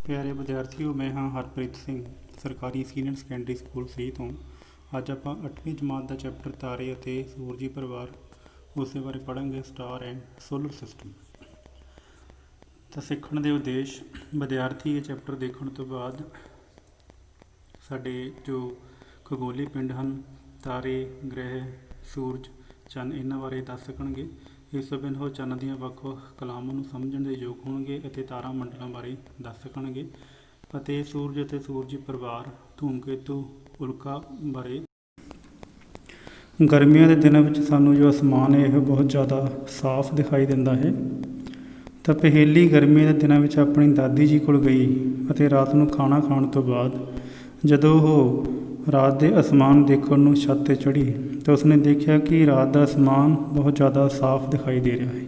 ਪਿਆਰੇ ਵਿਦਿਆਰਥੀਓ, ਮੈਂ ਹਾਂ ਹਰਪ੍ਰੀਤ ਸਿੰਘ, ਸਰਕਾਰੀ ਸੀਨੀਅਰ ਸੈਕੰਡਰੀ ਸਕੂਲ ਸਰੀ ਤੋਂ। ਅੱਜ ਆਪਾਂ 8ਵੀਂ ਜਮਾਤ ਦਾ ਚੈਪਟਰ ਤਾਰੇ ਅਤੇ ਸੂਰਜੀ ਪਰਿਵਾਰ ਉਸੇ ਬਾਰੇ ਪੜ੍ਹਾਂਗੇ, ਸਟਾਰ ਐਂਡ ਸੋਲਰ ਸਿਸਟਮ। ਤਾਂ ਸਿੱਖਣ ਦੇ ਉਦੇਸ਼, ਵਿਦਿਆਰਥੀ ਇਹ ਚੈਪਟਰ ਦੇਖਣ ਤੋਂ ਬਾਅਦ ਸਾਡੇ ਜੋ ਖਗੋਲੀ ਪਿੰਡ ਹਨ, ਤਾਰੇ, ਗ੍ਰਹਿ, ਸੂਰਜ, ਚੰਨ, ਇਹਨਾਂ ਬਾਰੇ ਦੱਸ ਸਕਣਗੇ। ਇਸ ਤੋਂ ਬਿਨਾਂ ਉਹ ਚੰਨ ਦੀਆਂ ਵੱਖ ਵੱਖ ਕਲਾਵਾਂ ਨੂੰ ਸਮਝਣ ਦੇ ਯੋਗ ਹੋਣਗੇ ਅਤੇ ਤਾਰਾ ਮੰਡਲਾਂ ਬਾਰੇ ਦੱਸ ਸਕਣਗੇ ਅਤੇ ਸੂਰਜ ਅਤੇ ਸੂਰਜੀ ਪਰਿਵਾਰ, ਧੂਮਕੇਤੂ, ਉਲਕਾ ਬਾਰੇ। ਗਰਮੀਆਂ ਦੇ ਦਿਨਾਂ ਵਿੱਚ ਸਾਨੂੰ ਜੋ ਅਸਮਾਨ ਹੈ ਇਹ ਬਹੁਤ ਜ਼ਿਆਦਾ ਸਾਫ਼ ਦਿਖਾਈ ਦਿੰਦਾ ਹੈ। ਤਾਂ ਪਹੇਲੀ ਗਰਮੀਆਂ ਦੇ ਦਿਨਾਂ ਵਿੱਚ ਆਪਣੀ ਦਾਦੀ ਜੀ ਕੋਲ ਗਈ ਅਤੇ ਰਾਤ ਨੂੰ ਖਾਣਾ ਖਾਣ ਤੋਂ ਬਾਅਦ ਜਦੋਂ ਉਹ ਰਾਤ ਦੇ ਅਸਮਾਨ ਦੇਖਣ ਨੂੰ ਛੱਤ 'ਤੇ ਚੜ੍ਹੀ ਤਾਂ ਉਸਨੇ ਦੇਖਿਆ ਕਿ ਰਾਤ ਦਾ ਅਸਮਾਨ ਬਹੁਤ ਜ਼ਿਆਦਾ ਸਾਫ਼ ਦਿਖਾਈ ਦੇ ਰਿਹਾ ਹੈ।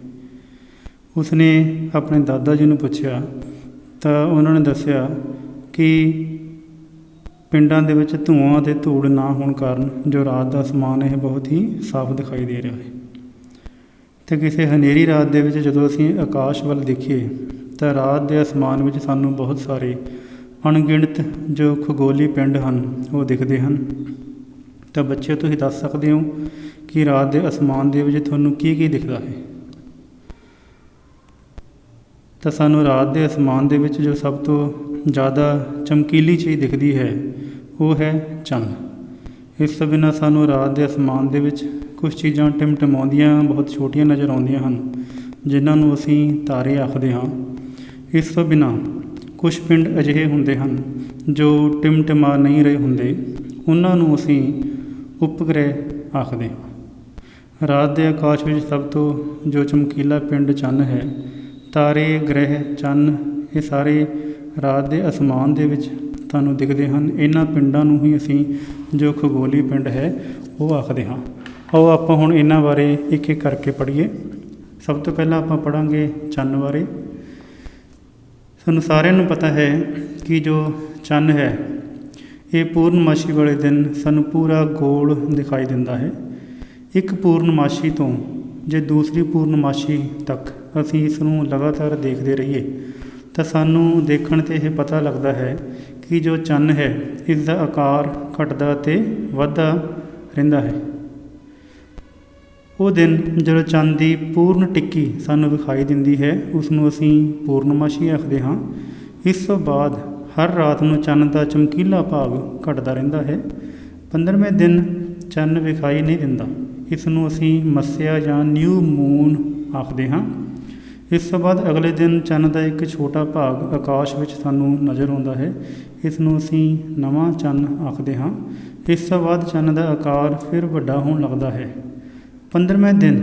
ਉਸਨੇ ਆਪਣੇ ਦਾਦਾ ਜੀ ਨੂੰ ਪੁੱਛਿਆ ਤਾਂ ਉਹਨਾਂ ਨੇ ਦੱਸਿਆ ਕਿ ਪਿੰਡਾਂ ਦੇ ਵਿੱਚ ਧੂੰਆਂ ਅਤੇ ਧੂੜ ਨਾ ਹੋਣ ਕਾਰਨ ਜੋ ਰਾਤ ਦਾ ਅਸਮਾਨ ਇਹ ਬਹੁਤ ਹੀ ਸਾਫ਼ ਦਿਖਾਈ ਦੇ ਰਿਹਾ ਹੈ। ਅਤੇ ਕਿਸੇ ਹਨੇਰੀ ਰਾਤ ਦੇ ਵਿੱਚ ਜਦੋਂ ਅਸੀਂ ਆਕਾਸ਼ ਵੱਲ ਦੇਖੀਏ ਤਾਂ ਰਾਤ ਦੇ ਅਸਮਾਨ ਵਿੱਚ ਸਾਨੂੰ ਬਹੁਤ ਸਾਰੇ ਅਣਗਿਣਤ ਜੋ ਖਗੋਲੀ ਪਿੰਡ ਹਨ ਉਹ ਦਿਖਦੇ ਹਨ। ਤਾਂ ਬੱਚੇ, ਤੁਸੀਂ ਦੱਸ ਸਕਦੇ ਹੋ ਕਿ ਰਾਤ ਦੇ ਅਸਮਾਨ ਦੇ ਵਿੱਚ ਤੁਹਾਨੂੰ ਕੀ ਕੀ ਦਿਖਦਾ ਹੈ? ਤਾਂ ਸਾਨੂੰ ਰਾਤ ਦੇ ਅਸਮਾਨ ਦੇ ਵਿੱਚ ਜੋ ਸਭ ਤੋਂ ਜ਼ਿਆਦਾ ਚਮਕੀਲੀ ਚੀਜ਼ ਦਿਖਦੀ ਹੈ ਉਹ ਹੈ ਚੰਨ। ਇਸ ਤੋਂ ਬਿਨਾਂ ਸਾਨੂੰ ਰਾਤ ਦੇ ਅਸਮਾਨ ਦੇ ਵਿੱਚ ਕੁਝ ਚੀਜ਼ਾਂ ਟਿਮਟਿਮਾਉਂਦੀਆਂ ਬਹੁਤ ਛੋਟੀਆਂ ਨਜ਼ਰ ਆਉਂਦੀਆਂ ਹਨ, ਜਿਨ੍ਹਾਂ ਨੂੰ ਅਸੀਂ ਤਾਰੇ ਆਖਦੇ ਹਾਂ। ਇਸ ਤੋਂ ਬਿਨਾਂ ਕੁਛ ਪਿੰਡ ਅਜਿਹੇ ਹੁੰਦੇ ਹਨ ਜੋ ਟਿਮਟਿਮਾ ਨਹੀਂ ਰਹੇ ਹੁੰਦੇ, ਉਹਨਾਂ ਨੂੰ ਅਸੀਂ ਉਪਗ੍ਰਹਿ ਆਖਦੇ ਹਾਂ। ਰਾਤ ਦੇ ਆਕਾਸ਼ ਵਿੱਚ ਸਭ ਤੋਂ ਜੋ ਚਮਕੀਲਾ ਪਿੰਡ ਚੰਨ ਹੈ। ਤਾਰੇ, ਗ੍ਰਹਿ, ਚੰਨ ਇਹ ਸਾਰੇ ਰਾਤ ਦੇ ਅਸਮਾਨ ਦੇ ਵਿੱਚ ਤੁਹਾਨੂੰ ਦਿਖਦੇ ਹਨ। ਇਹਨਾਂ ਪਿੰਡਾਂ ਨੂੰ ਹੀ ਅਸੀਂ ਜੋ ਖਗੋਲੀ ਪਿੰਡ ਹੈ ਉਹ ਆਖਦੇ ਹਾਂ। ਆਓ ਆਪਾਂ ਹੁਣ ਇਹਨਾਂ ਬਾਰੇ ਇੱਕ ਇੱਕ ਕਰਕੇ ਪੜ੍ਹੀਏ। ਸਭ ਤੋਂ ਪਹਿਲਾਂ ਆਪਾਂ ਪੜ੍ਹਾਂਗੇ ਚੰਨ ਬਾਰੇ। ਸਾਨੂੰ ਸਾਰਿਆਂ ਨੂੰ ਪਤਾ ਹੈ ਕਿ ਜੋ ਚੰਨ ਹੈ ਇਹ ਪੂਰਨਮਾਸ਼ੀ ਵਾਲੇ ਦਿਨ ਸਾਨੂੰ ਪੂਰਾ ਗੋਲ ਦਿਖਾਈ ਦਿੰਦਾ ਹੈ। ਇੱਕ ਪੂਰਨਮਾਸ਼ੀ ਤੋਂ ਜੇ ਦੂਸਰੀ ਪੂਰਨਮਾਸ਼ੀ ਤੱਕ ਅਸੀਂ ਇਸ ਨੂੰ ਲਗਾਤਾਰ ਦੇਖਦੇ ਰਹੀਏ ਤਾਂ ਸਾਨੂੰ ਦੇਖਣ 'ਤੇ ਇਹ ਪਤਾ ਲੱਗਦਾ ਹੈ ਕਿ ਜੋ ਚੰਨ ਹੈ ਇਸ ਦਾ ਆਕਾਰ ਘਟਦਾ ਅਤੇ ਵੱਧਦਾ ਰਹਿੰਦਾ ਹੈ। ਉਹ ਦਿਨ ਜਦੋਂ ਚੰਨ ਦੀ ਪੂਰਨ ਟਿੱਕੀ ਸਾਨੂੰ ਵਿਖਾਈ ਦਿੰਦੀ ਹੈ ਉਸ ਨੂੰ ਅਸੀਂ ਪੂਰਨਮਾਸ਼ੀ ਆਖਦੇ ਹਾਂ। ਇਸ ਤੋਂ ਬਾਅਦ ਹਰ ਰਾਤ ਨੂੰ ਚੰਨ ਦਾ ਚਮਕੀਲਾ ਭਾਗ ਘਟਦਾ ਰਹਿੰਦਾ ਹੈ। 15ਵੇਂ ਦਿਨ ਚੰਨ ਵਿਖਾਈ ਨਹੀਂ ਦਿੰਦਾ, ਇਸ ਨੂੰ ਅਸੀਂ ਮੱਸਿਆ ਜਾਂ ਨਿਊ ਮੂਨ ਆਖਦੇ ਹਾਂ। ਇਸ ਤੋਂ ਬਾਅਦ ਅਗਲੇ ਦਿਨ ਚੰਨ ਦਾ ਇੱਕ ਛੋਟਾ ਭਾਗ ਆਕਾਸ਼ ਵਿੱਚ ਸਾਨੂੰ ਨਜ਼ਰ ਆਉਂਦਾ ਹੈ, ਇਸ ਨੂੰ ਅਸੀਂ ਨਵਾਂ ਚੰਨ ਆਖਦੇ ਹਾਂ। ਇਸ ਤੋਂ ਬਾਅਦ ਚੰਨ ਦਾ ਆਕਾਰ ਫਿਰ ਵੱਡਾ ਹੋਣ ਲੱਗਦਾ ਹੈ। 15ਵੇਂ ਦਿਨ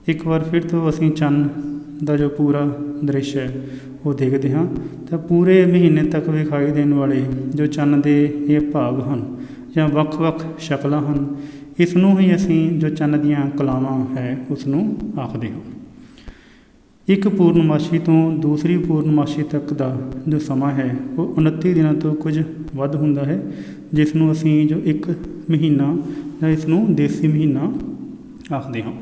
ਇੱਕ ਵਾਰ ਫਿਰ ਤੋਂ ਅਸੀਂ ਚੰਨ ਦਾ ਜੋ ਪੂਰਾ ਦ੍ਰਿਸ਼ ਹੈ ਉਹ ਦੇਖਦੇ ਹਾਂ। ਤਾਂ ਪੂਰੇ ਮਹੀਨੇ ਤੱਕ ਵਿਖਾਈ ਦੇਣ ਵਾਲੇ ਜੋ ਚੰਨ ਦੇ ਇਹ ਭਾਗ ਹਨ ਜਾਂ ਵੱਖ-ਵੱਖ ਸ਼ਕਲਾਂ ਹਨ, ਇਸ ਨੂੰ ਹੀ ਅਸੀਂ ਜੋ ਚੰਨ ਦੀਆਂ ਕਲਾਵਾਂ ਹੈ ਉਸ ਨੂੰ ਆਖਦੇ ਹਾਂ। ਇੱਕ ਪੂਰਨਮਾਸ਼ੀ ਤੋਂ ਦੂਸਰੀ ਪੂਰਨਮਾਸ਼ੀ ਤੱਕ ਦਾ ਜੋ ਸਮਾਂ ਹੈ ਉਹ 29 ਦਿਨਾਂ ਤੋਂ ਕੁਝ ਵੱਧ ਹੁੰਦਾ ਹੈ, ਜਿਸ ਨੂੰ ਅਸੀਂ ਜੋ ਇੱਕ ਮਹੀਨਾ ਜਾਂ ਇਸ ਨੂੰ ਦੇਸੀ ਮਹੀਨਾ ਆਖਦੇ ਹਾਂ।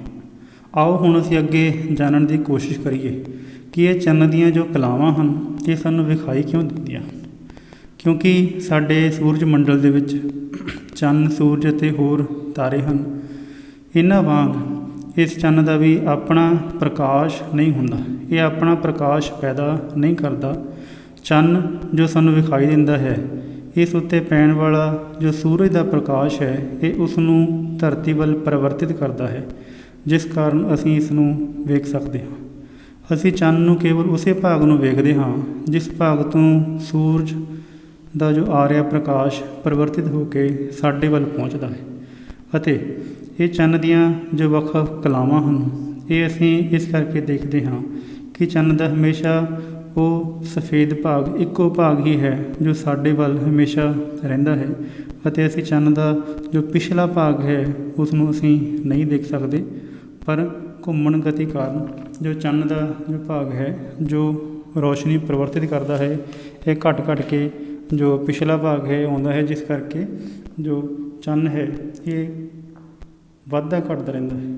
ਆਓ ਹੁਣ ਅਸੀਂ ਅੱਗੇ ਜਾਣਨ ਦੀ ਕੋਸ਼ਿਸ਼ ਕਰੀਏ ਕਿ ਇਹ ਚੰਨ ਦੀਆਂ ਜੋ ਕਲਾਵਾਂ ਹਨ ਇਹ ਸਾਨੂੰ ਵਿਖਾਈ ਕਿਉਂ ਦਿੰਦੀਆਂ ਹਨ। ਕਿਉਂਕਿ ਸਾਡੇ ਸੂਰਜ ਮੰਡਲ ਦੇ ਵਿੱਚ ਚੰਨ, ਸੂਰਜ ਅਤੇ ਹੋਰ ਤਾਰੇ ਹਨ। ਇਹਨਾਂ ਵਾਂਗ ਇਸ ਚੰਨ ਦਾ ਵੀ ਆਪਣਾ ਪ੍ਰਕਾਸ਼ ਨਹੀਂ ਹੁੰਦਾ, ਇਹ ਆਪਣਾ ਪ੍ਰਕਾਸ਼ ਪੈਦਾ ਨਹੀਂ ਕਰਦਾ। ਚੰਨ ਜੋ ਸਾਨੂੰ ਵਿਖਾਈ ਦਿੰਦਾ ਹੈ, ਇਸ ਉੱਤੇ ਪੈਣ ਵਾਲਾ ਜੋ ਸੂਰਜ ਦਾ ਪ੍ਰਕਾਸ਼ ਹੈ ਇਹ ਉਸ ਨੂੰ ਧਰਤੀ ਵੱਲ ਪਰਿਵਰਤਿਤ ਕਰਦਾ ਹੈ, ਜਿਸ ਕਾਰਨ ਅਸੀਂ ਇਸ ਨੂੰ ਵੇਖ ਸਕਦੇ ਹਾਂ। ਅਸੀਂ ਚੰਨ ਨੂੰ ਕੇਵਲ ਉਸੇ ਭਾਗ ਨੂੰ ਵੇਖਦੇ ਹਾਂ ਜਿਸ ਭਾਗ ਤੋਂ ਸੂਰਜ ਦਾ ਜੋ ਆ ਰਿਹਾ ਪ੍ਰਕਾਸ਼ ਪਰਿਵਰਤਿਤ ਹੋ ਕੇ ਸਾਡੇ ਵੱਲ ਪਹੁੰਚਦਾ ਹੈ। ਅਤੇ ਇਹ ਚੰਨ ਦੀਆਂ ਜੋ ਵੱਖ ਵੱਖ ਕਲਾਵਾਂ ਹਨ ਇਹ ਅਸੀਂ ਇਸ ਕਰਕੇ ਦੇਖਦੇ ਹਾਂ ਕਿ ਚੰਨ ਦਾ ਹਮੇਸ਼ਾ ਉਹ ਸਫੇਦ ਭਾਗ, ਇੱਕੋ ਭਾਗ ਹੀ ਹੈ ਜੋ ਸਾਡੇ ਵੱਲ ਹਮੇਸ਼ਾ ਰਹਿੰਦਾ ਹੈ ਅਤੇ ਅਸੀਂ ਚੰਨ ਦਾ ਜੋ ਪਿਛਲਾ ਭਾਗ ਹੈ ਉਸ ਨੂੰ ਅਸੀਂ ਨਹੀਂ ਦੇਖ ਸਕਦੇ। ਪਰ ਘੁੰਮਣ ਗਤੀ ਕਾਰਨ ਜੋ ਚੰਨ ਦਾ ਜੋ ਭਾਗ ਹੈ ਜੋ ਰੋਸ਼ਨੀ ਪਰਿਵਰਤਿਤ ਕਰਦਾ ਹੈ ਇਹ ਘਟ ਘਟ ਕੇ ਜੋ ਪਿਛਲਾ ਭਾਗ ਹੈ ਆਉਂਦਾ ਹੈ, ਜਿਸ ਕਰਕੇ ਜੋ ਚੰਨ ਹੈ ਇਹ ਵੱਧਦਾ ਘਟਦਾ ਰਹਿੰਦਾ ਹੈ।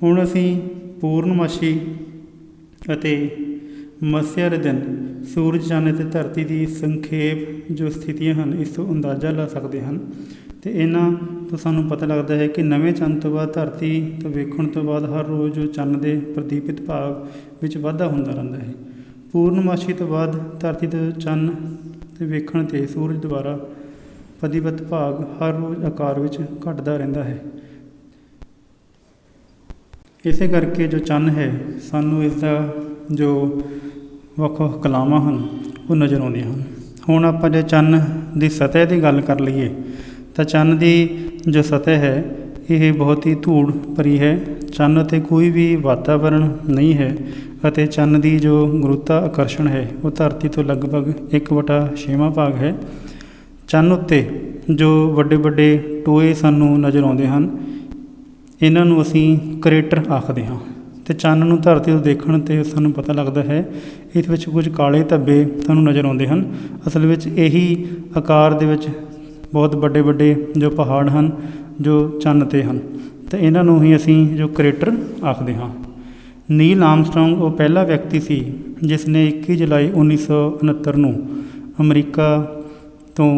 ਹੁਣ ਅਸੀਂ ਪੂਰਨਮਾਸ਼ੀ ਅਤੇ ਮੱਸਿਆ ਦੇ ਦਿਨ ਸੂਰਜ, ਚੰਨ ਅਤੇ ਧਰਤੀ ਦੀ ਸੰਖੇਪ ਜੋ ਸਥਿਤੀਆਂ ਹਨ, ਇਸ ਤੋਂ ਅੰਦਾਜ਼ਾ ਲਾ ਸਕਦੇ ਹਨ। ਅਤੇ ਇਹਨਾਂ ਤੋਂ ਸਾਨੂੰ ਪਤਾ ਲੱਗਦਾ ਹੈ ਕਿ ਨਵੇਂ ਚੰਨ ਤੋਂ ਬਾਅਦ ਧਰਤੀ ਤੋਂ ਵੇਖਣ ਤੋਂ ਬਾਅਦ ਹਰ ਰੋਜ਼ ਜੋ ਚੰਨ ਦੇ ਪ੍ਰਦੀਪਿਤ ਭਾਗ ਵਿੱਚ ਵਾਧਾ ਹੁੰਦਾ ਰਹਿੰਦਾ ਹੈ। ਪੂਰਨਮਾਸ਼ੀ ਤੋਂ ਬਾਅਦ ਧਰਤੀ ਤੋਂ ਚੰਨ ਦੇ ਵੇਖਣ 'ਤੇ ਸੂਰਜ ਦੁਆਰਾ ਪ੍ਰਦੀਪਿਤ ਭਾਗ ਹਰ ਰੋਜ਼ ਆਕਾਰ ਵਿੱਚ ਘਟਦਾ ਰਹਿੰਦਾ ਹੈ। ਇਸੇ ਕਰਕੇ ਜੋ ਚੰਨ ਹੈ, ਸਾਨੂੰ ਇਸ ਦਾ ਜੋ ਵੱਖ ਵੱਖ ਕਲਾਵਾਂ ਹਨ ਉਹ ਨਜ਼ਰ ਆਉਂਦੀਆਂ ਹਨ। ਹੁਣ ਆਪਾਂ ਜੇ ਚੰਨ ਦੀ ਸਤਹ ਦੀ ਗੱਲ ਕਰ ਲਈਏ ਤਾਂ ਚੰਨ ਦੀ ਜੋ ਸਤਹ ਹੈ ਇਹ ਬਹੁਤ ਹੀ ਧੂੜ ਭਰੀ ਹੈ। ਚੰਨ 'ਤੇ ਕੋਈ ਵੀ ਵਾਤਾਵਰਣ ਨਹੀਂ ਹੈ ਅਤੇ ਚੰਨ ਦੀ ਜੋ ਗੁਰੂਤਾ ਆਕਰਸ਼ਣ ਹੈ ਉਹ ਧਰਤੀ ਤੋਂ ਲਗਭਗ 1/6ਵਾਂ ਭਾਗ ਹੈ। ਚੰਨ ਉੱਤੇ ਜੋ ਵੱਡੇ ਵੱਡੇ ਟੋਏ ਸਾਨੂੰ ਨਜ਼ਰ ਆਉਂਦੇ ਹਨ, ਇਹਨਾਂ ਨੂੰ ਅਸੀਂ ਕਰੇਟਰ ਆਖਦੇ ਹਾਂ। ਅਤੇ ਚੰਨ ਨੂੰ ਧਰਤੀ ਤੋਂ ਦੇਖਣ 'ਤੇ ਸਾਨੂੰ ਪਤਾ ਲੱਗਦਾ ਹੈ ਇਸ ਵਿੱਚ ਕੁਝ ਕਾਲੇ ਧੱਬੇ ਸਾਨੂੰ ਨਜ਼ਰ ਆਉਂਦੇ ਹਨ। ਅਸਲ ਵਿੱਚ ਇਹੀ ਆਕਾਰ ਦੇ ਵਿੱਚ ਬਹੁਤ ਵੱਡੇ ਵੱਡੇ ਜੋ ਪਹਾੜ ਹਨ ਜੋ ਚੰਨ 'ਤੇ ਹਨ, ਅਤੇ ਇਹਨਾਂ ਨੂੰ ਹੀ ਅਸੀਂ ਜੋ ਕਰੇਟਰ ਆਖਦੇ ਹਾਂ। ਨੀਲ ਆਰਮਸਟਰਾਂਗ ਉਹ ਪਹਿਲਾ ਵਿਅਕਤੀ ਸੀ ਜਿਸ ਨੇ 21 ਜੁਲਾਈ 1969 ਨੂੰ ਅਮਰੀਕਾ ਤੋਂ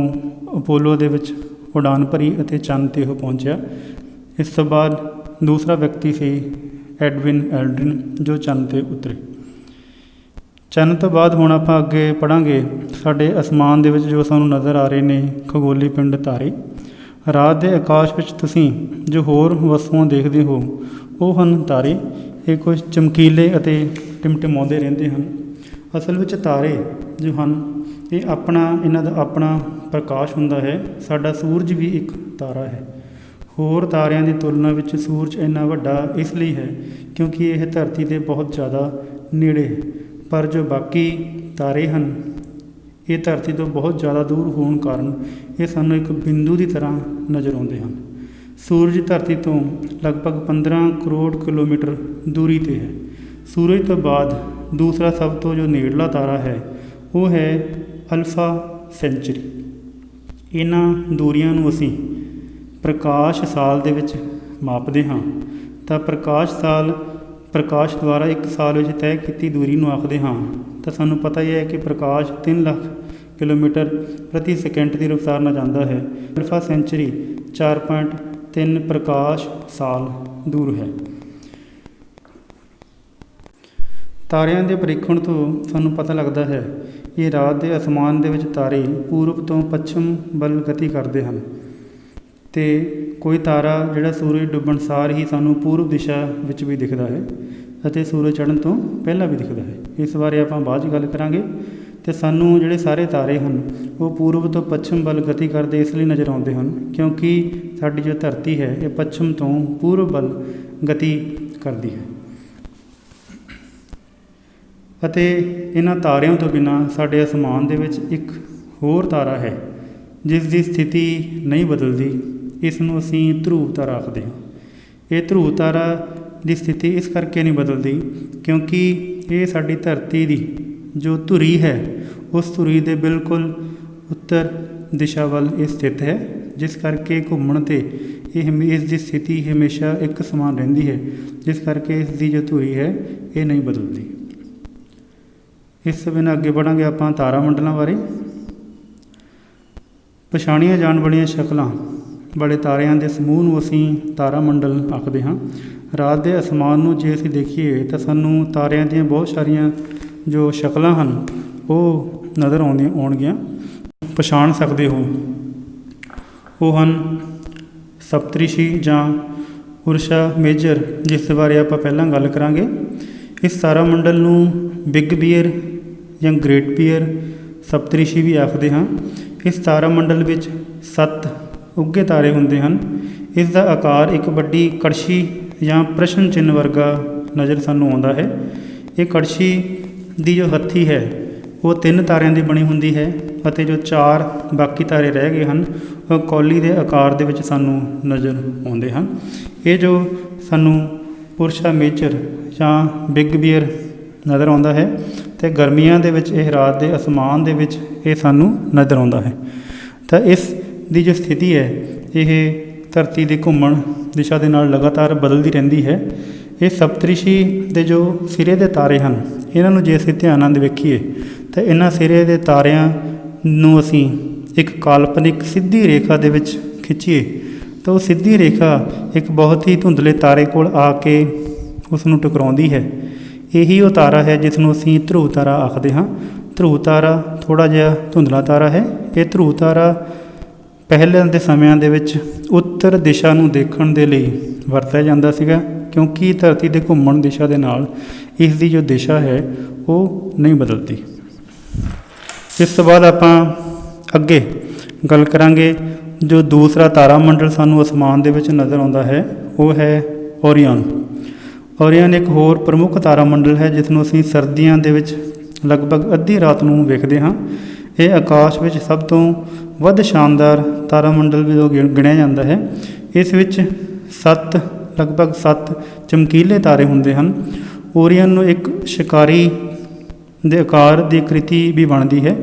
ਅਪੋਲੋ ਦੇ ਵਿੱਚ ਉਡਾਨ ਭਰੀ ਅਤੇ ਚੰਨ 'ਤੇ ਉਹ ਪਹੁੰਚਿਆ। ਇਸ ਤੋਂ ਬਾਅਦ ਦੂਸਰਾ ਵਿਅਕਤੀ ਸੀ ਐਡਵਿਨ ਐਲਡਰਿਨ ਜੋ ਚੰਨ 'ਤੇ ਉਤਰੇ। ਚੰਨ ਤੋਂ ਬਾਅਦ ਹੁਣ ਆਪਾਂ ਅੱਗੇ ਪੜ੍ਹਾਂਗੇ ਸਾਡੇ ਅਸਮਾਨ ਦੇ ਵਿੱਚ ਜੋ ਸਾਨੂੰ ਨਜ਼ਰ ਆ ਰਹੇ ਨੇ ਖਗੋਲੀ ਪਿੰਡ ਤਾਰੇ। ਰਾਤ ਦੇ ਆਕਾਸ਼ ਵਿੱਚ ਤੁਸੀਂ ਜੋ ਹੋਰ ਵਸਤੂਆਂ ਦੇਖਦੇ ਹੋ ਉਹ ਹਨ ਤਾਰੇ। ਇਹ ਕੁਝ ਚਮਕੀਲੇ ਅਤੇ ਟਿਮਟਿਮਾਉਂਦੇ ਰਹਿੰਦੇ ਹਨ। ਅਸਲ ਵਿੱਚ ਤਾਰੇ ਜੋ ਹਨ ਇਹ ਇਹਨਾਂ ਦਾ ਆਪਣਾ ਪ੍ਰਕਾਸ਼ ਹੁੰਦਾ ਹੈ। ਸਾਡਾ ਸੂਰਜ ਵੀ ਇੱਕ ਤਾਰਾ ਹੈ। ਹੋਰ ਤਾਰਿਆਂ ਦੀ ਤੁਲਨਾ ਵਿੱਚ ਸੂਰਜ ਇੰਨਾ ਵੱਡਾ ਇਸ ਲਈ ਹੈ ਕਿਉਂਕਿ ਇਹ ਧਰਤੀ ਦੇ ਬਹੁਤ ਜ਼ਿਆਦਾ ਨੇੜੇ ਹੈ। ਪਰ ਜੋ ਬਾਕੀ ਤਾਰੇ ਹਨ ਇਹ ਧਰਤੀ ਤੋਂ ਬਹੁਤ ਜ਼ਿਆਦਾ ਦੂਰ ਹੋਣ ਕਾਰਨ ਇਹ ਸਾਨੂੰ ਇੱਕ ਬਿੰਦੂ ਦੀ ਤਰ੍ਹਾਂ ਨਜ਼ਰ ਆਉਂਦੇ ਹਨ। ਸੂਰਜ ਧਰਤੀ ਤੋਂ ਲਗਭਗ 15 ਕਰੋੜ ਕਿਲੋਮੀਟਰ ਦੂਰੀ 'ਤੇ ਹੈ। ਸੂਰਜ ਤੋਂ ਬਾਅਦ ਦੂਸਰਾ ਸਭ ਤੋਂ ਜੋ ਨੇੜਲਾ ਤਾਰਾ ਹੈ ਉਹ ਹੈ ਅਲਫਾ ਸੈਂਚੁਰੀ। ਇਹਨਾਂ ਦੂਰੀਆਂ ਨੂੰ ਅਸੀਂ ਪ੍ਰਕਾਸ਼ ਸਾਲ ਦੇ ਵਿੱਚ ਮਾਪਦੇ ਹਾਂ ਤਾਂ ਪ੍ਰਕਾਸ਼ ਦੁਆਰਾ ਇੱਕ ਸਾਲ ਵਿੱਚ ਤੈਅ ਕੀਤੀ ਦੂਰੀ ਨੂੰ ਆਖਦੇ ਹਾਂ। ਤਾਂ ਸਾਨੂੰ ਪਤਾ ਹੀ ਹੈ ਕਿ ਪ੍ਰਕਾਸ਼ 3 ਲੱਖ ਕਿਲੋਮੀਟਰ ਪ੍ਰਤੀ ਸੈਕਿੰਡ ਦੀ ਰਫ਼ਤਾਰ ਨਾਲ ਜਾਂਦਾ ਹੈ। ਅਲਫਾ ਸੈਂਚੁਰੀ 4.3 ਪ੍ਰਕਾਸ਼ ਸਾਲ ਦੂਰ ਹੈ। ਤਾਰਿਆਂ ਦੇ ਪਰੀਖਣ ਤੋਂ ਸਾਨੂੰ ਪਤਾ ਲੱਗਦਾ ਹੈ ਕਿ ਰਾਤ ਦੇ ਅਸਮਾਨ ਦੇ ਵਿੱਚ ਤਾਰੇ ਪੂਰਬ ਤੋਂ ਪੱਛਮ ਵੱਲ ਗਤੀ ਕਰਦੇ ਹਨ ਅਤੇ ਕੋਈ ਤਾਰਾ ਜਿਹੜਾ ਸੂਰਜ ਡੁੱਬਣ ਸਾਰ ਹੀ ਸਾਨੂੰ ਪੂਰਬ ਦਿਸ਼ਾ ਵਿੱਚ ਵੀ ਦਿਖਦਾ ਹੈ ਅਤੇ ਸੂਰਜ ਚੜ੍ਹਨ ਤੋਂ ਪਹਿਲਾਂ ਵੀ ਦਿਖਦਾ ਹੈ। ਇਸ ਬਾਰੇ ਆਪਾਂ ਬਾਅਦ 'ਚ ਗੱਲ ਕਰਾਂਗੇ। ਅਤੇ ਸਾਨੂੰ ਜਿਹੜੇ ਸਾਰੇ ਤਾਰੇ ਹਨ ਉਹ ਪੂਰਬ ਤੋਂ ਪੱਛਮ ਵੱਲ ਗਤੀ ਕਰਦੇ ਇਸ ਲਈ ਨਜ਼ਰ ਆਉਂਦੇ ਹਨ ਕਿਉਂਕਿ ਸਾਡੀ ਜੋ ਧਰਤੀ ਹੈ ਇਹ ਪੱਛਮ ਤੋਂ ਪੂਰਬ ਵੱਲ ਗਤੀ ਕਰਦੀ ਹੈ। ਅਤੇ ਇਹਨਾਂ ਤਾਰਿਆਂ ਤੋਂ ਬਿਨਾਂ ਸਾਡੇ ਅਸਮਾਨ ਦੇ ਵਿੱਚ ਇੱਕ ਹੋਰ ਤਾਰਾ ਹੈ ਜਿਸ ਦੀ ਸਥਿਤੀ ਨਹੀਂ ਬਦਲਦੀ। ਇਸ ਨੂੰ ਅਸੀਂ ਧਰੂਵ ਤਾਰਾ ਆਖਦੇ ਹਾਂ। ਇਹ ਧਰੂਵ ਤਾਰਾ ਦੀ ਸਥਿਤੀ ਇਸ ਕਰਕੇ ਨਹੀਂ ਬਦਲਦੀ ਕਿਉਂਕਿ ਇਹ ਸਾਡੀ ਧਰਤੀ ਦੀ ਜੋ ਧੁਰੀ ਹੈ ਉਸ ਧੁਰੀ ਦੇ ਬਿਲਕੁਲ ਉੱਤਰ ਦਿਸ਼ਾ ਵੱਲ ਇਹ ਸਥਿਤ ਹੈ, ਜਿਸ ਕਰਕੇ ਘੁੰਮਣ 'ਤੇ ਇਸ ਦੀ ਸਥਿਤੀ ਹਮੇਸ਼ਾ ਇੱਕ ਸਮਾਨ ਰਹਿੰਦੀ ਹੈ, ਜਿਸ ਕਰਕੇ ਇਸ ਦੀ ਜੋ ਧੁਰੀ ਹੈ ਇਹ ਨਹੀਂ ਬਦਲਦੀ। ਇਸ ਤੋਂ ਬਿਨਾਂ ਅੱਗੇ ਵਧਾਂਗੇ ਆਪਾਂ ਤਾਰਾ ਮੰਡਲਾਂ ਬਾਰੇ। ਪਛਾਣੀਆਂ ਜਾਣ ਵਾਲੀਆਂ ਸ਼ਕਲਾਂ ਵਾਲੇ ਤਾਰਿਆਂ ਦੇ ਸਮੂਹ ਨੂੰ ਅਸੀਂ ਤਾਰਾ ਮੰਡਲ ਆਖਦੇ ਹਾਂ। ਰਾਤ ਦੇ ਅਸਮਾਨ ਨੂੰ ਜੇ ਅਸੀਂ ਦੇਖੀਏ ਤਾਂ ਸਾਨੂੰ ਤਾਰਿਆਂ ਦੀਆਂ ਬਹੁਤ ਸਾਰੀਆਂ ਜੋ ਸ਼ਕਲਾਂ ਹਨ ਉਹ ਨਜ਼ਰ ਆਉਣਗੀਆਂ, ਪਛਾਣ ਸਕਦੇ ਹੋ। ਉਹ ਹਨ ਸਪਤਰਿਸ਼ੀ ਜਾਂ ਉਰਸਾ ਮੇਜਰ, ਜਿਸ ਬਾਰੇ ਆਪਾਂ ਪਹਿਲਾਂ ਗੱਲ ਕਰਾਂਗੇ। ਇਸ ਤਾਰਾ ਮੰਡਲ ਨੂੰ ਬਿਗ ਬੀਅਰ ਜਾਂ ਗ੍ਰੇਟ ਬੀਅਰ ਸਪਤਰਿਸ਼ੀ ਵੀ ਆਖਦੇ ਹਾਂ। ਇਸ ਤਾਰਾ ਮੰਡਲ ਵਿੱਚ 7 ਉੱਗੇ ਤਾਰੇ ਹੁੰਦੇ ਹਨ। ਇਸ ਦਾ ਆਕਾਰ ਇੱਕ ਵੱਡੀ ਕੜਛੀ ਜਾਂ ਪ੍ਰਸ਼ਨ ਚਿੰਨ੍ਹ ਵਰਗਾ ਨਜ਼ਰ ਸਾਨੂੰ ਆਉਂਦਾ ਹੈ। ਇਹ ਕੜਛੀ ਦੀ ਜੋ ਹੱਥੀ ਹੈ ਉਹ 3 ਤਾਰਿਆਂ ਦੀ ਬਣੀ ਹੁੰਦੀ ਹੈ ਅਤੇ ਜੋ 4 ਬਾਕੀ ਤਾਰੇ ਰਹਿ ਗਏ ਹਨ ਉਹ ਕੌਲੀ ਦੇ ਆਕਾਰ ਦੇ ਵਿੱਚ ਸਾਨੂੰ ਨਜ਼ਰ ਆਉਂਦੇ ਹਨ। ਇਹ ਜੋ ਸਾਨੂੰ ਉਰਸਾ ਮੇਜਰ ਜਾਂ ਬਿਗ ਬੀਅਰ ਨਜ਼ਰ ਆਉਂਦਾ ਹੈ ਅਤੇ ਗਰਮੀਆਂ ਦੇ ਵਿੱਚ ਇਹ ਰਾਤ ਦੇ ਅਸਮਾਨ ਦੇ ਵਿੱਚ ਇਹ ਸਾਨੂੰ ਨਜ਼ਰ ਆਉਂਦਾ ਹੈ। ਤਾਂ ਇਸ ਦੀ ਜੋ ਸਥਿਤੀ ਹੈ ਇਹ ਧਰਤੀ ਦੇ ਘੁੰਮਣ ਦਿਸ਼ਾ ਦੇ ਨਾਲ ਲਗਾਤਾਰ ਬਦਲਦੀ ਰਹਿੰਦੀ ਹੈ। ਇਹ ਸਪਤਰਿਸ਼ੀ ਦੇ ਜੋ ਸਿਰੇ ਦੇ ਤਾਰੇ ਹਨ ਇਹਨਾਂ ਨੂੰ ਜੇ ਅਸੀਂ ਧਿਆਨ ਨਾਲ ਵੇਖੀਏ ਤਾਂ ਇਹਨਾਂ ਸਿਰੇ ਦੇ ਤਾਰਿਆਂ ਨੂੰ ਅਸੀਂ ਇੱਕ ਕਾਲਪਨਿਕ ਸਿੱਧੀ ਰੇਖਾ ਦੇ ਵਿੱਚ ਖਿੱਚੀਏ ਤਾਂ ਉਹ ਸਿੱਧੀ ਰੇਖਾ ਇੱਕ ਬਹੁਤ ਹੀ ਧੁੰਦਲੇ ਤਾਰੇ ਕੋਲ ਆ ਕੇ ਉਸ ਨੂੰ ਟਕਰਾਉਂਦੀ ਹੈ। ਇਹੀ ਉਹ ਤਾਰਾ ਹੈ ਜਿਸ ਨੂੰ ਅਸੀਂ ਧਰੁਵ ਤਾਰਾ ਆਖਦੇ ਹਾਂ। ਧਰੁਵ ਤਾਰਾ ਥੋੜ੍ਹਾ ਜਿਹਾ ਧੁੰਦਲਾ ਤਾਰਾ ਹੈ। ਇਹ ਧਰੁਵ ਤਾਰਾ ਪਹਿਲਾਂ ਦੇ ਸਮਿਆਂ ਦੇ ਵਿੱਚ ਉੱਤਰ ਦਿਸ਼ਾ ਨੂੰ ਦੇਖਣ ਦੇ ਲਈ ਵਰਤਿਆ ਜਾਂਦਾ ਸੀਗਾ, ਕਿਉਂਕਿ ਧਰਤੀ ਦੇ ਘੁੰਮਣ ਦਿਸ਼ਾ ਦੇ ਨਾਲ ਇਸ ਦੀ ਜੋ ਦਿਸ਼ਾ ਹੈ ਉਹ ਨਹੀਂ ਬਦਲਦੀ। ਇਸ ਤੋਂ ਬਾਅਦ ਆਪਾਂ ਅੱਗੇ ਗੱਲ ਕਰਾਂਗੇ ਜੋ ਦੂਸਰਾ ਤਾਰਾ ਮੰਡਲ ਸਾਨੂੰ ਅਸਮਾਨ ਦੇ ਵਿੱਚ ਨਜ਼ਰ ਆਉਂਦਾ ਹੈ ਉਹ ਹੈ ਓਰੀਅਨ। ਓਰੀਅਨ ਇੱਕ ਹੋਰ ਪ੍ਰਮੁੱਖ ਤਾਰਾ ਮੰਡਲ ਹੈ ਜਿਸ ਨੂੰ ਅਸੀਂ ਸਰਦੀਆਂ ਦੇ ਵਿੱਚ ਲਗਭਗ ਅੱਧੀ ਰਾਤ ਨੂੰ ਵੇਖਦੇ ਹਾਂ। ਇਹ ਆਕਾਸ਼ ਵਿੱਚ ਸਭ ਤੋਂ ਵੱਧ ਸ਼ਾਨਦਾਰ ਤਾਰਾ ਮੰਡਲ ਵਜੋਂ ਗਿਣਿਆ ਜਾਂਦਾ ਹੈ। ਇਸ ਵਿੱਚ ਲਗਭਗ 7 ਚਮਕੀਲੇ ਤਾਰੇ ਹੁੰਦੇ ਹਨ। ਓਰੀਅਨ ਨੂੰ ਇੱਕ ਸ਼ਿਕਾਰੀ ਦੇ ਆਕਾਰ ਦੀ ਆਕ੍ਰਿਤੀ ਵੀ ਬਣਦੀ ਹੈ।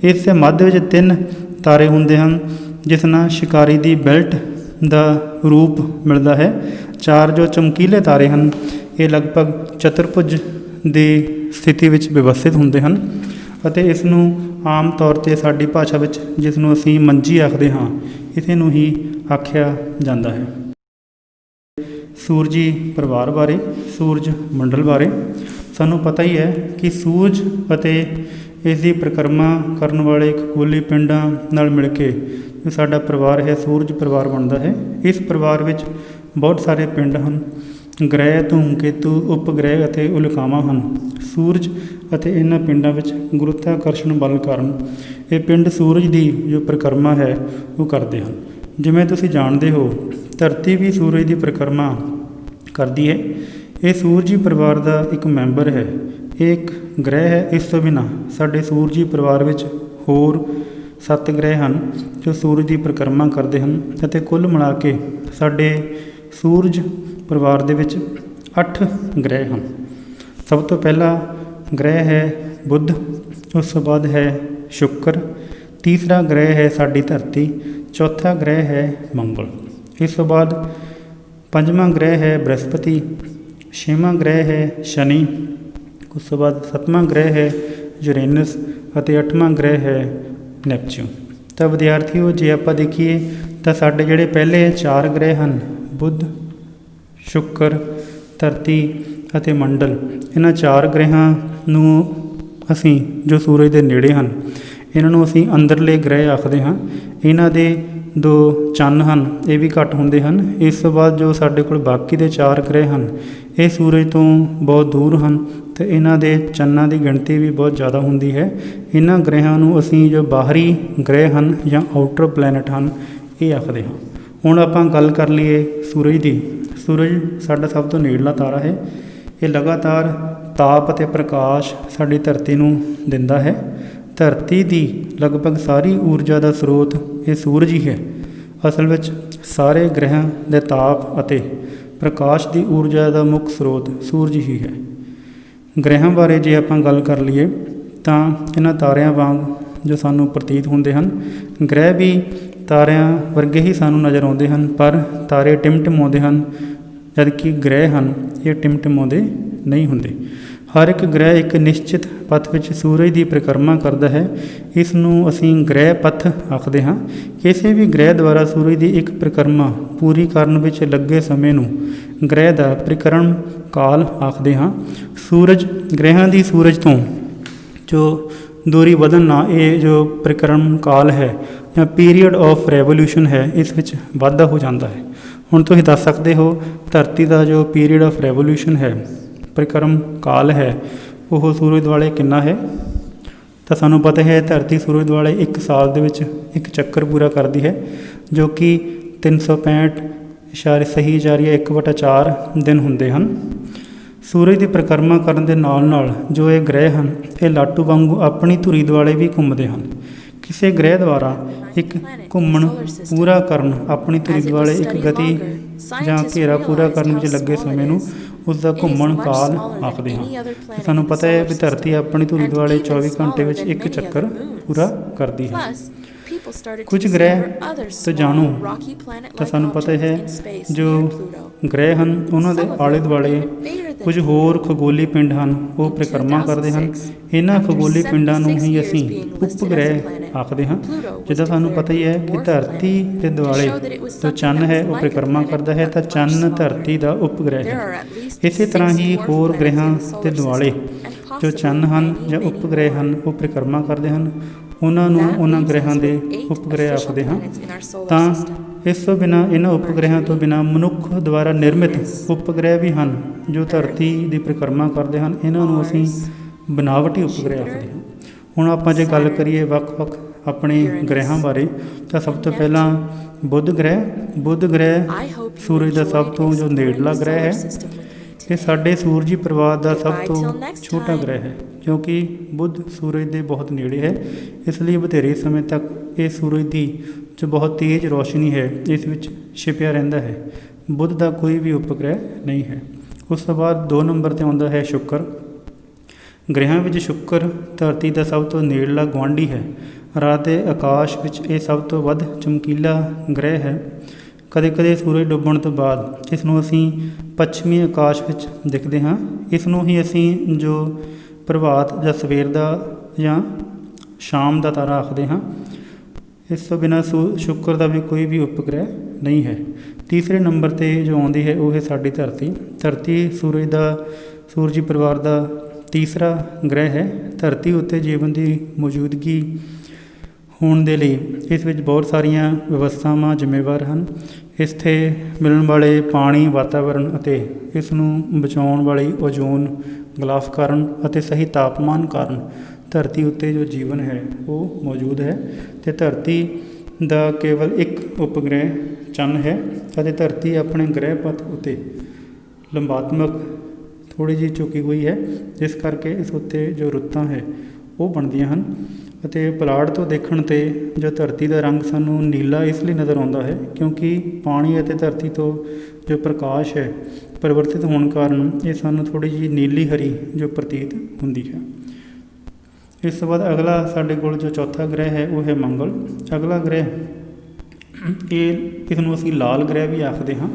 ਇਸ ਦੇ ਮੱਧ ਵਿੱਚ 3 ਤਾਰੇ ਹੁੰਦੇ ਹਨ ਜਿਸ ਨਾਲ ਸ਼ਿਕਾਰੀ ਦੀ ਬੈਲਟ ਦਾ ਰੂਪ ਮਿਲਦਾ ਹੈ। 4 ਜੋ ਚਮਕੀਲੇ ਤਾਰੇ ਹਨ ਇਹ ਲਗਭਗ ਚਤੁਰਭੁਜ ਦੀ ਸਥਿਤੀ ਵਿੱਚ ਵਿਵਸਥਿਤ ਹੁੰਦੇ ਹਨ ਅਤੇ ਇਸ ਨੂੰ ਆਮ ਤੌਰ 'ਤੇ ਸਾਡੀ ਭਾਸ਼ਾ ਵਿੱਚ ਜਿਸ ਨੂੰ ਅਸੀਂ ਮੰਜੀ ਆਖਦੇ ਹਾਂ ਇਸੇ ਨੂੰ ਹੀ ਆਖਿਆ ਜਾਂਦਾ ਹੈ। ਸੂਰਜੀ ਪਰਿਵਾਰ ਬਾਰੇ, ਸੂਰਜ ਮੰਡਲ ਬਾਰੇ ਸਾਨੂੰ ਪਤਾ ਹੀ ਹੈ ਕਿ ਸੂਰਜ ਅਤੇ ਇਸ ਦੀ ਪਰਿਕਰਮਾ ਕਰਨ ਵਾਲੇ ਖਗੋਲੀ ਪਿੰਡਾਂ ਨਾਲ ਮਿਲ ਕੇ ਜੋ ਸਾਡਾ ਪਰਿਵਾਰ ਹੈ ਸੂਰਜ ਪਰਿਵਾਰ ਬਣਦਾ ਹੈ। ਇਸ ਪਰਿਵਾਰ ਵਿੱਚ ਬਹੁਤ ਸਾਰੇ ਪਿੰਡ ਹਨ। ਗ੍ਰਹਿ, ਧੂਮਕੇਤੂ, ਉਪਗ੍ਰਹਿ ਅਤੇ ਉਲਕਾਵਾਂ ਹਨ। ਸੂਰਜ ਅਤੇ ਇਹਨਾਂ ਪਿੰਡਾਂ ਵਿੱਚ ਗੁਰੂਤਾਕਰਸ਼ਣ ਬਲ ਕਾਰਨ ਇਹ ਪਿੰਡ ਸੂਰਜ ਦੀ ਜੋ ਪਰਿਕਰਮਾ ਹੈ ਉਹ ਕਰਦੇ ਹਨ। ਜਿਵੇਂ ਤੁਸੀਂ ਜਾਣਦੇ ਹੋ ਧਰਤੀ ਵੀ ਸੂਰਜ ਦੀ ਪਰਿਕਰਮਾ ਕਰਦੀ ਹੈ। ਇਹ ਸੂਰਜੀ ਪਰਿਵਾਰ ਦਾ ਇੱਕ ਮੈਂਬਰ ਹੈ। ਇਹ ਇੱਕ ਗ੍ਰਹਿ ਹੈ। ਇਸ ਤੋਂ ਬਿਨਾਂ ਸਾਡੇ ਸੂਰਜੀ ਪਰਿਵਾਰ ਵਿੱਚ ਹੋਰ 7 ਗ੍ਰਹਿ ਹਨ ਜੋ ਸੂਰਜ ਦੀ ਪਰਿਕਰਮਾ ਕਰਦੇ ਹਨ ਅਤੇ ਕੁੱਲ ਮਿਲਾ ਕੇ ਸਾਡੇ ਸੂਰਜ ਪਰਿਵਾਰ ਦੇ ਵਿੱਚ 8 ਗ੍ਰਹਿ ਹਨ। ਸਭ ਤੋਂ ਪਹਿਲਾ ਗ੍ਰਹਿ ਹੈ ਬੁੱਧ, ਉਸ ਤੋਂ ਬਾਅਦ ਹੈ ਸ਼ੁੱਕਰ, ਤੀਸਰਾ ਗ੍ਰਹਿ ਹੈ ਸਾਡੀ ਧਰਤੀ, ਚੌਥਾ ਗ੍ਰਹਿ ਹੈ ਮੰਗਲ। ਇਸ ਤੋਂ ਬਾਅਦ 5ਵਾਂ ਗ੍ਰਹਿ ਹੈ ਬ੍ਰਹਿਸਪਤੀ, 6ਵਾਂ ਗ੍ਰਹਿ ਹੈ ਸ਼ਨੀ, ਉਸ ਤੋਂ ਬਾਅਦ 7ਵਾਂ ਗ੍ਰਹਿ ਹੈ ਯੂਰੇਨਸ ਅਤੇ 8ਵਾਂ ਗ੍ਰਹਿ ਹੈ ਨੈਪਚੂਨ। ਤਾਂ ਵਿਦਿਆਰਥੀਓ ਜੇ ਆਪਾਂ ਦੇਖੀਏ ਤਾਂ ਸਾਡੇ ਜਿਹੜੇ ਪਹਿਲੇ 4 ਗ੍ਰਹਿ ਹਨ ਬੁੱਧ, ਸ਼ੁੱਕਰ, ਧਰਤੀ ਅਤੇ ਮੰਡਲ, ਇਹਨਾਂ 4 ਗ੍ਰਹਿਆਂ ਨੂੰ ਅਸੀਂ ਜੋ ਸੂਰਜ ਦੇ ਨੇੜੇ ਹਨ ਇਹਨਾਂ ਨੂੰ ਅਸੀਂ ਅੰਦਰਲੇ ਗ੍ਰਹਿ ਆਖਦੇ ਹਾਂ। ਇਹਨਾਂ ਦੇ 2 ਚੰਨ ਹਨ, ਇਹ ਵੀ ਘੱਟ ਹੁੰਦੇ ਹਨ। ਇਸ ਤੋਂ ਬਾਅਦ ਜੋ ਸਾਡੇ ਕੋਲ ਬਾਕੀ ਦੇ 4 ਗ੍ਰਹਿ ਹਨ ਇਹ ਸੂਰਜ ਤੋਂ ਬਹੁਤ ਦੂਰ ਹਨ ਅਤੇ ਇਹਨਾਂ ਦੇ ਚੰਨਾਂ ਦੀ ਗਿਣਤੀ ਵੀ ਬਹੁਤ ਜ਼ਿਆਦਾ ਹੁੰਦੀ ਹੈ। ਇਹਨਾਂ ਗ੍ਰਹਿਆਂ ਨੂੰ ਅਸੀਂ ਜੋ ਬਾਹਰੀ ਗ੍ਰਹਿ ਹਨ ਜਾਂ ਆਊਟਰ ਪਲੈਨਟ ਹਨ ਇਹ ਆਖਦੇ ਹਾਂ। ਹੁਣ ਆਪਾਂ ਗੱਲ ਕਰ ਲਈਏ ਸੂਰਜ ਦੀ। ਸੂਰਜ ਸਾਡਾ ਸਭ ਤੋਂ ਨੇੜਲਾ ਤਾਰਾ ਹੈ। ਇਹ ਲਗਾਤਾਰ ਤਾਪ ਅਤੇ ਪ੍ਰਕਾਸ਼ ਸਾਡੀ ਧਰਤੀ ਨੂੰ ਦਿੰਦਾ ਹੈ। ਧਰਤੀ ਦੀ ਲਗਭਗ ਸਾਰੀ ਊਰਜਾ ਦਾ ਸਰੋਤ ਇਹ ਸੂਰਜ ਹੀ ਹੈ। ਅਸਲ ਵਿੱਚ ਸਾਰੇ ਗ੍ਰਹਿਆਂ ਦੇ ਤਾਪ ਅਤੇ ਪ੍ਰਕਾਸ਼ ਦੀ ਊਰਜਾ ਦਾ ਮੁੱਖ ਸਰੋਤ ਸੂਰਜ ਹੀ ਹੈ। ਗ੍ਰਹਿਆਂ ਬਾਰੇ ਜੇ ਆਪਾਂ ਗੱਲ ਕਰ ਲਈਏ ਤਾਂ ਇਹਨਾਂ ਤਾਰਿਆਂ ਵਾਂਗ ਜੋ ਸਾਨੂੰ ਪ੍ਰਤੀਤ ਹੁੰਦੇ ਹਨ, ਗ੍ਰਹਿ ਵੀ ਤਾਰਿਆਂ ਵਰਗੇ ਹੀ ਸਾਨੂੰ ਨਜ਼ਰ ਆਉਂਦੇ ਹਨ, ਪਰ ਤਾਰੇ ਟਿਮਟਿਮਾਉਂਦੇ ਹਨ ਜਦਕਿ ਗ੍ਰਹਿ ਹਨ ਇਹ ਟਿਮਟਿਮਾਉਂਦੇ ਨਹੀਂ ਹੁੰਦੇ। ਹਰ ਇੱਕ ਗ੍ਰਹਿ ਇੱਕ ਨਿਸ਼ਚਿਤ ਪਥ ਵਿੱਚ ਸੂਰਜ ਦੀ ਪਰਿਕਰਮਾ ਕਰਦਾ ਹੈ। ਇਸ ਨੂੰ ਅਸੀਂ ਗ੍ਰਹਿ ਪਥ ਆਖਦੇ ਹਾਂ। ਕਿਸੇ ਵੀ ਗ੍ਰਹਿ ਦੁਆਰਾ ਸੂਰਜ ਦੀ ਇੱਕ ਪਰਿਕਰਮਾ ਪੂਰੀ ਕਰਨ ਵਿੱਚ ਲੱਗੇ ਸਮੇਂ ਨੂੰ ਗ੍ਰਹਿ ਦਾ ਪਰਿਕਰਮ ਕਾਲ ਆਖਦੇ ਹਾਂ। ਸੂਰਜ ਗ੍ਰਹਿਆਂ ਦੀ ਸੂਰਜ ਤੋਂ ਜੋ ਦੂਰੀ ਵਧਣ ਨਾਲ ਇਹ ਜੋ ਪਰਿਕਰਮ ਕਾਲ ਹੈ ਜਾਂ ਪੀਰੀਅਡ ਆਫ ਰੈਵੋਲਿਊਸ਼ਨ ਹੈ ਇਸ ਵਿੱਚ ਵਾਧਾ ਹੋ ਜਾਂਦਾ ਹੈ। ਹੁਣ ਤੁਸੀਂ ਦੱਸ ਸਕਦੇ ਹੋ ਧਰਤੀ ਦਾ ਜੋ ਪੀਰੀਅਡ ਆਫ ਰੈਵੋਲਿਊਸ਼ਨ ਹੈ, ਪਰਿਕਰਮ ਕਾਲ ਹੈ, ਉਹ ਸੂਰਜ ਦੁਆਲੇ ਕਿੰਨਾ ਹੈ? ਤਾਂ ਸਾਨੂੰ ਪਤਾ ਹੈ ਧਰਤੀ ਸੂਰਜ ਦੁਆਲੇ 1 ਸਾਲ ਦੇ ਵਿੱਚ ਇੱਕ ਚੱਕਰ ਪੂਰਾ ਕਰਦੀ ਹੈ ਜੋ ਕਿ 365.1/4 ਦਿਨ ਹੁੰਦੇ ਹਨ। ਸੂਰਜ ਦੀ ਪਰਿਕਰਮਾ ਕਰਨ ਦੇ ਨਾਲ ਨਾਲ ਜੋ ਇਹ ਗ੍ਰਹਿ ਹਨ ਇਹ ਲਾਟੂ ਵਾਂਗੂ ਆਪਣੀ ਧੁਰੀ ਦੁਆਲੇ ਵੀ ਘੁੰਮਦੇ ਹਨ। ਕਿਸੇ ਗ੍ਰਹਿ ਦੁਆਰਾ ਇੱਕ ਘੁੰਮਣ ਪੂਰਾ ਕਰਨ, ਆਪਣੀ ਧੁਰੀ ਦੁਆਲੇ ਇੱਕ ਗਤੀ ਜਾਂ ਘੇਰਾ ਪੂਰਾ ਕਰਨ ਵਿੱਚ ਲੱਗੇ ਸਮੇਂ ਨੂੰ ਉਸ ਦਾ ਘੁੰਮਣ ਕਾਲ ਆਖਦੇ ਹਾਂ। ਸਾਨੂੰ ਪਤਾ ਹੈ ਵੀ ਧਰਤੀ ਆਪਣੀ ਧੁਰੀ ਦੁਆਲੇ 24 ਘੰਟੇ ਵਿੱਚ ਇੱਕ ਚੱਕਰ ਪੂਰਾ ਕਰਦੀ ਹੈ। ਕੁਝ ਗ੍ਰਹਿ ਤੋਂ ਜਾਣੂ ਤਾਂ ਸਾਨੂੰ ਪਤਾ ਹੈ ਜੋ ਗ੍ਰਹਿ ਹਨ ਉਹਨਾਂ ਦੇ ਆਲੇ ਦੁਆਲੇ ਕੁਝ ਹੋਰ ਖਗੋਲੀ ਪਿੰਡ ਹਨ, ਉਹ ਪਰਿਕਰਮਾ ਕਰਦੇ ਹਨ। ਇਹਨਾਂ ਖਗੋਲੀ ਪਿੰਡਾਂ ਨੂੰ ਹੀ ਅਸੀਂ ਉਪਗ੍ਰਹਿ ਆਖਦੇ ਹਾਂ। ਜਿੱਦਾਂ ਸਾਨੂੰ ਪਤਾ ਹੀ ਹੈ ਕਿ ਧਰਤੀ ਦੇ ਦੁਆਲੇ ਜੋ ਚੰਨ ਹੈ ਉਹ ਪਰਿਕਰਮਾ ਕਰਦਾ ਹੈ, ਤਾਂ ਚੰਨ ਧਰਤੀ ਦਾ ਉਪਗ੍ਰਹਿ ਹੈ। ਇਸੇ ਤਰ੍ਹਾਂ ਹੀ ਹੋਰ ਗ੍ਰਹਿਆਂ ਦੇ ਦੁਆਲੇ ਜੋ ਚੰਨ ਹਨ ਜਾਂ ਉਪਗ੍ਰਹਿ ਹਨ ਉਹ ਪਰਿਕਰਮਾ ਕਰਦੇ ਹਨ, ਉਹਨਾਂ ਨੂੰ ਉਹਨਾਂ ਗ੍ਰਹਿਾਂ ਦੇ ਉਪਗ੍ਰਹਿ ਆਖਦੇ ਹਾਂ। ਤਾਂ ਇਸ ਤੋਂ ਬਿਨਾਂ, ਇਹਨਾਂ ਉਪਗ੍ਰਹਿਾਂ ਤੋਂ ਬਿਨਾਂ ਮਨੁੱਖ ਦੁਆਰਾ ਨਿਰਮਿਤ ਉਪਗ੍ਰਹਿ ਵੀ ਹਨ ਜੋ ਧਰਤੀ ਦੀ ਪਰਿਕਰਮਾ ਕਰਦੇ ਹਨ, ਇਹਨਾਂ ਨੂੰ ਅਸੀਂ ਬਨਾਵਟੀ ਉਪਗ੍ਰਹਿ ਆਖਦੇ ਹਾਂ। ਹੁਣ ਆਪਾਂ ਜੇ ਗੱਲ ਕਰੀਏ ਵੱਖ-ਵੱਖ ਆਪਣੇ ਗ੍ਰਹਿਾਂ ਬਾਰੇ, ਤਾਂ ਸਭ ਤੋਂ ਪਹਿਲਾਂ ਬੁੱਧ ਗ੍ਰਹਿ ਸੂਰਜ ਦਾ ਸਭ ਤੋਂ ਜੋ ਨੇੜਲਾ ਗ੍ਰਹਿ ਹੈ। ਇਹ ਸਾਡੇ ਸੂਰਜੀ ਪਰਿਵਾਰ ਦਾ ਸਭ ਤੋਂ ਛੋਟਾ ਗ੍ਰਹਿ ਹੈ, ਕਿਉਂਕਿ ਬੁੱਧ ਸੂਰਜ ਦੇ ਬਹੁਤ ਨੇੜੇ ਹੈ, ਇਸ ਲਈ ਵਧੇਰੇ ਸਮੇਂ ਤੱਕ ਇਹ ਸੂਰਜ ਦੀ ਜੋ ਬਹੁਤ ਤੇਜ਼ ਰੋਸ਼ਨੀ ਹੈ ਇਸ ਵਿੱਚ ਛਿਪਿਆ ਰਹਿੰਦਾ ਹੈ। ਬੁੱਧ ਦਾ ਕੋਈ ਵੀ ਉਪਗ੍ਰਹਿ ਨਹੀਂ ਹੈ। ਉਸ ਤੋਂ ਬਾਅਦ 2 ਨੰਬਰ 'ਤੇ ਆਉਂਦਾ ਹੈ ਸ਼ੁੱਕਰ। ਗ੍ਰਹਿਆਂ ਵਿੱਚ ਸ਼ੁੱਕਰ ਧਰਤੀ ਦਾ ਸਭ ਤੋਂ ਨੇੜਲਾ ਗੁਆਂਢੀ ਹੈ। ਰਾਤ ਦੇ ਆਕਾਸ਼ ਵਿੱਚ ਇਹ ਸਭ ਤੋਂ ਵੱਧ ਚਮਕੀਲਾ ਗ੍ਰਹਿ ਹੈ। ਕਦੇ ਕਦੇ ਸੂਰਜ ਡੁੱਬਣ ਤੋਂ ਬਾਅਦ ਇਸ ਨੂੰ ਅਸੀਂ ਪੱਛਮੀ ਆਕਾਸ਼ ਵਿੱਚ ਦੇਖਦੇ ਹਾਂ। ਇਸ ਨੂੰ ਹੀ ਅਸੀਂ ਜੋ ਪ੍ਰਭਾਤ ਜਾਂ ਸਵੇਰ ਦਾ ਜਾਂ ਸ਼ਾਮ ਦਾ ਤਾਰਾ ਆਖਦੇ ਹਾਂ। ਇਸ ਤੋਂ ਬਿਨਾਂ ਸ਼ੁੱਕਰ ਦਾ ਵੀ ਕੋਈ ਵੀ ਉਪਗ੍ਰਹਿ ਨਹੀਂ ਹੈ। ਤੀਸਰੇ ਨੰਬਰ 'ਤੇ ਜੋ ਆਉਂਦੀ ਹੈ ਉਹ ਹੈ ਸਾਡੀ ਧਰਤੀ ਸੂਰਜੀ ਪਰਿਵਾਰ ਦਾ ਤੀਸਰਾ ਗ੍ਰਹਿ ਹੈ। ਧਰਤੀ ਉੱਤੇ ਜੀਵਨ ਦੀ ਮੌਜੂਦਗੀ ਹੋਣ ਦੇ ਲਈ ਇਸ ਵਿੱਚ ਬਹੁਤ ਸਾਰੀਆਂ ਵਿਵਸਥਾਵਾਂ ਜ਼ਿੰਮੇਵਾਰ ਹਨ। ਇੱਥੇ ਮਿਲਣ ਵਾਲੇ ਪਾਣੀ, ਵਾਤਾਵਰਣ ਅਤੇ ਇਸ ਨੂੰ ਬਚਾਉਣ ਵਾਲੀ ਓਜ਼ੋਨ ਗਲਾਫ ਕਾਰਨ ਅਤੇ ਸਹੀ ਤਾਪਮਾਨ ਕਾਰਨ ਧਰਤੀ ਉੱਤੇ ਜੋ ਜੀਵਨ ਹੈ ਉਹ ਮੌਜੂਦ ਹੈ। ਅਤੇ ਧਰਤੀ ਦਾ ਕੇਵਲ ਇੱਕ ਉਪਗ੍ਰਹਿ ਚੰਨ ਹੈ ਅਤੇ ਧਰਤੀ ਆਪਣੇ ਗ੍ਰਹਿ ਪਥ ਉੱਤੇ ਲੰਬਾਤਮਕ ਥੋੜ੍ਹੀ ਜਿਹੀ ਝੁਕੀ ਹੋਈ ਹੈ, ਜਿਸ ਕਰਕੇ ਇਸ ਉੱਤੇ ਜੋ ਰੁੱਤਾਂ ਹੈ ਉਹ ਬਣਦੀਆਂ ਹਨ। ਅਤੇ ਪਲਾਟ ਤੋਂ ਦੇਖਣ 'ਤੇ ਜੋ ਧਰਤੀ ਦਾ ਰੰਗ ਸਾਨੂੰ ਨੀਲਾ ਇਸ ਲਈ ਨਜ਼ਰ ਆਉਂਦਾ ਹੈ ਕਿਉਂਕਿ ਪਾਣੀ ਅਤੇ ਧਰਤੀ ਤੋਂ ਜੋ ਪ੍ਰਕਾਸ਼ ਹੈ ਪਰਿਵਰਤਿਤ ਹੋਣ ਕਾਰਨ ਇਹ ਸਾਨੂੰ ਥੋੜ੍ਹੀ ਜਿਹੀ ਨੀਲੀ ਹਰੀ ਜੋ ਪ੍ਰਤੀਤ ਹੁੰਦੀ ਹੈ। ਇਸ ਤੋਂ ਬਾਅਦ ਅਗਲਾ ਸਾਡੇ ਕੋਲ ਜੋ ਚੌਥਾ ਗ੍ਰਹਿ ਹੈ ਉਹ ਹੈ ਮੰਗਲ। ਅਗਲਾ ਗ੍ਰਹਿ ਇਸ ਨੂੰ ਅਸੀਂ ਲਾਲ ਗ੍ਰਹਿ ਵੀ ਆਖਦੇ ਹਾਂ।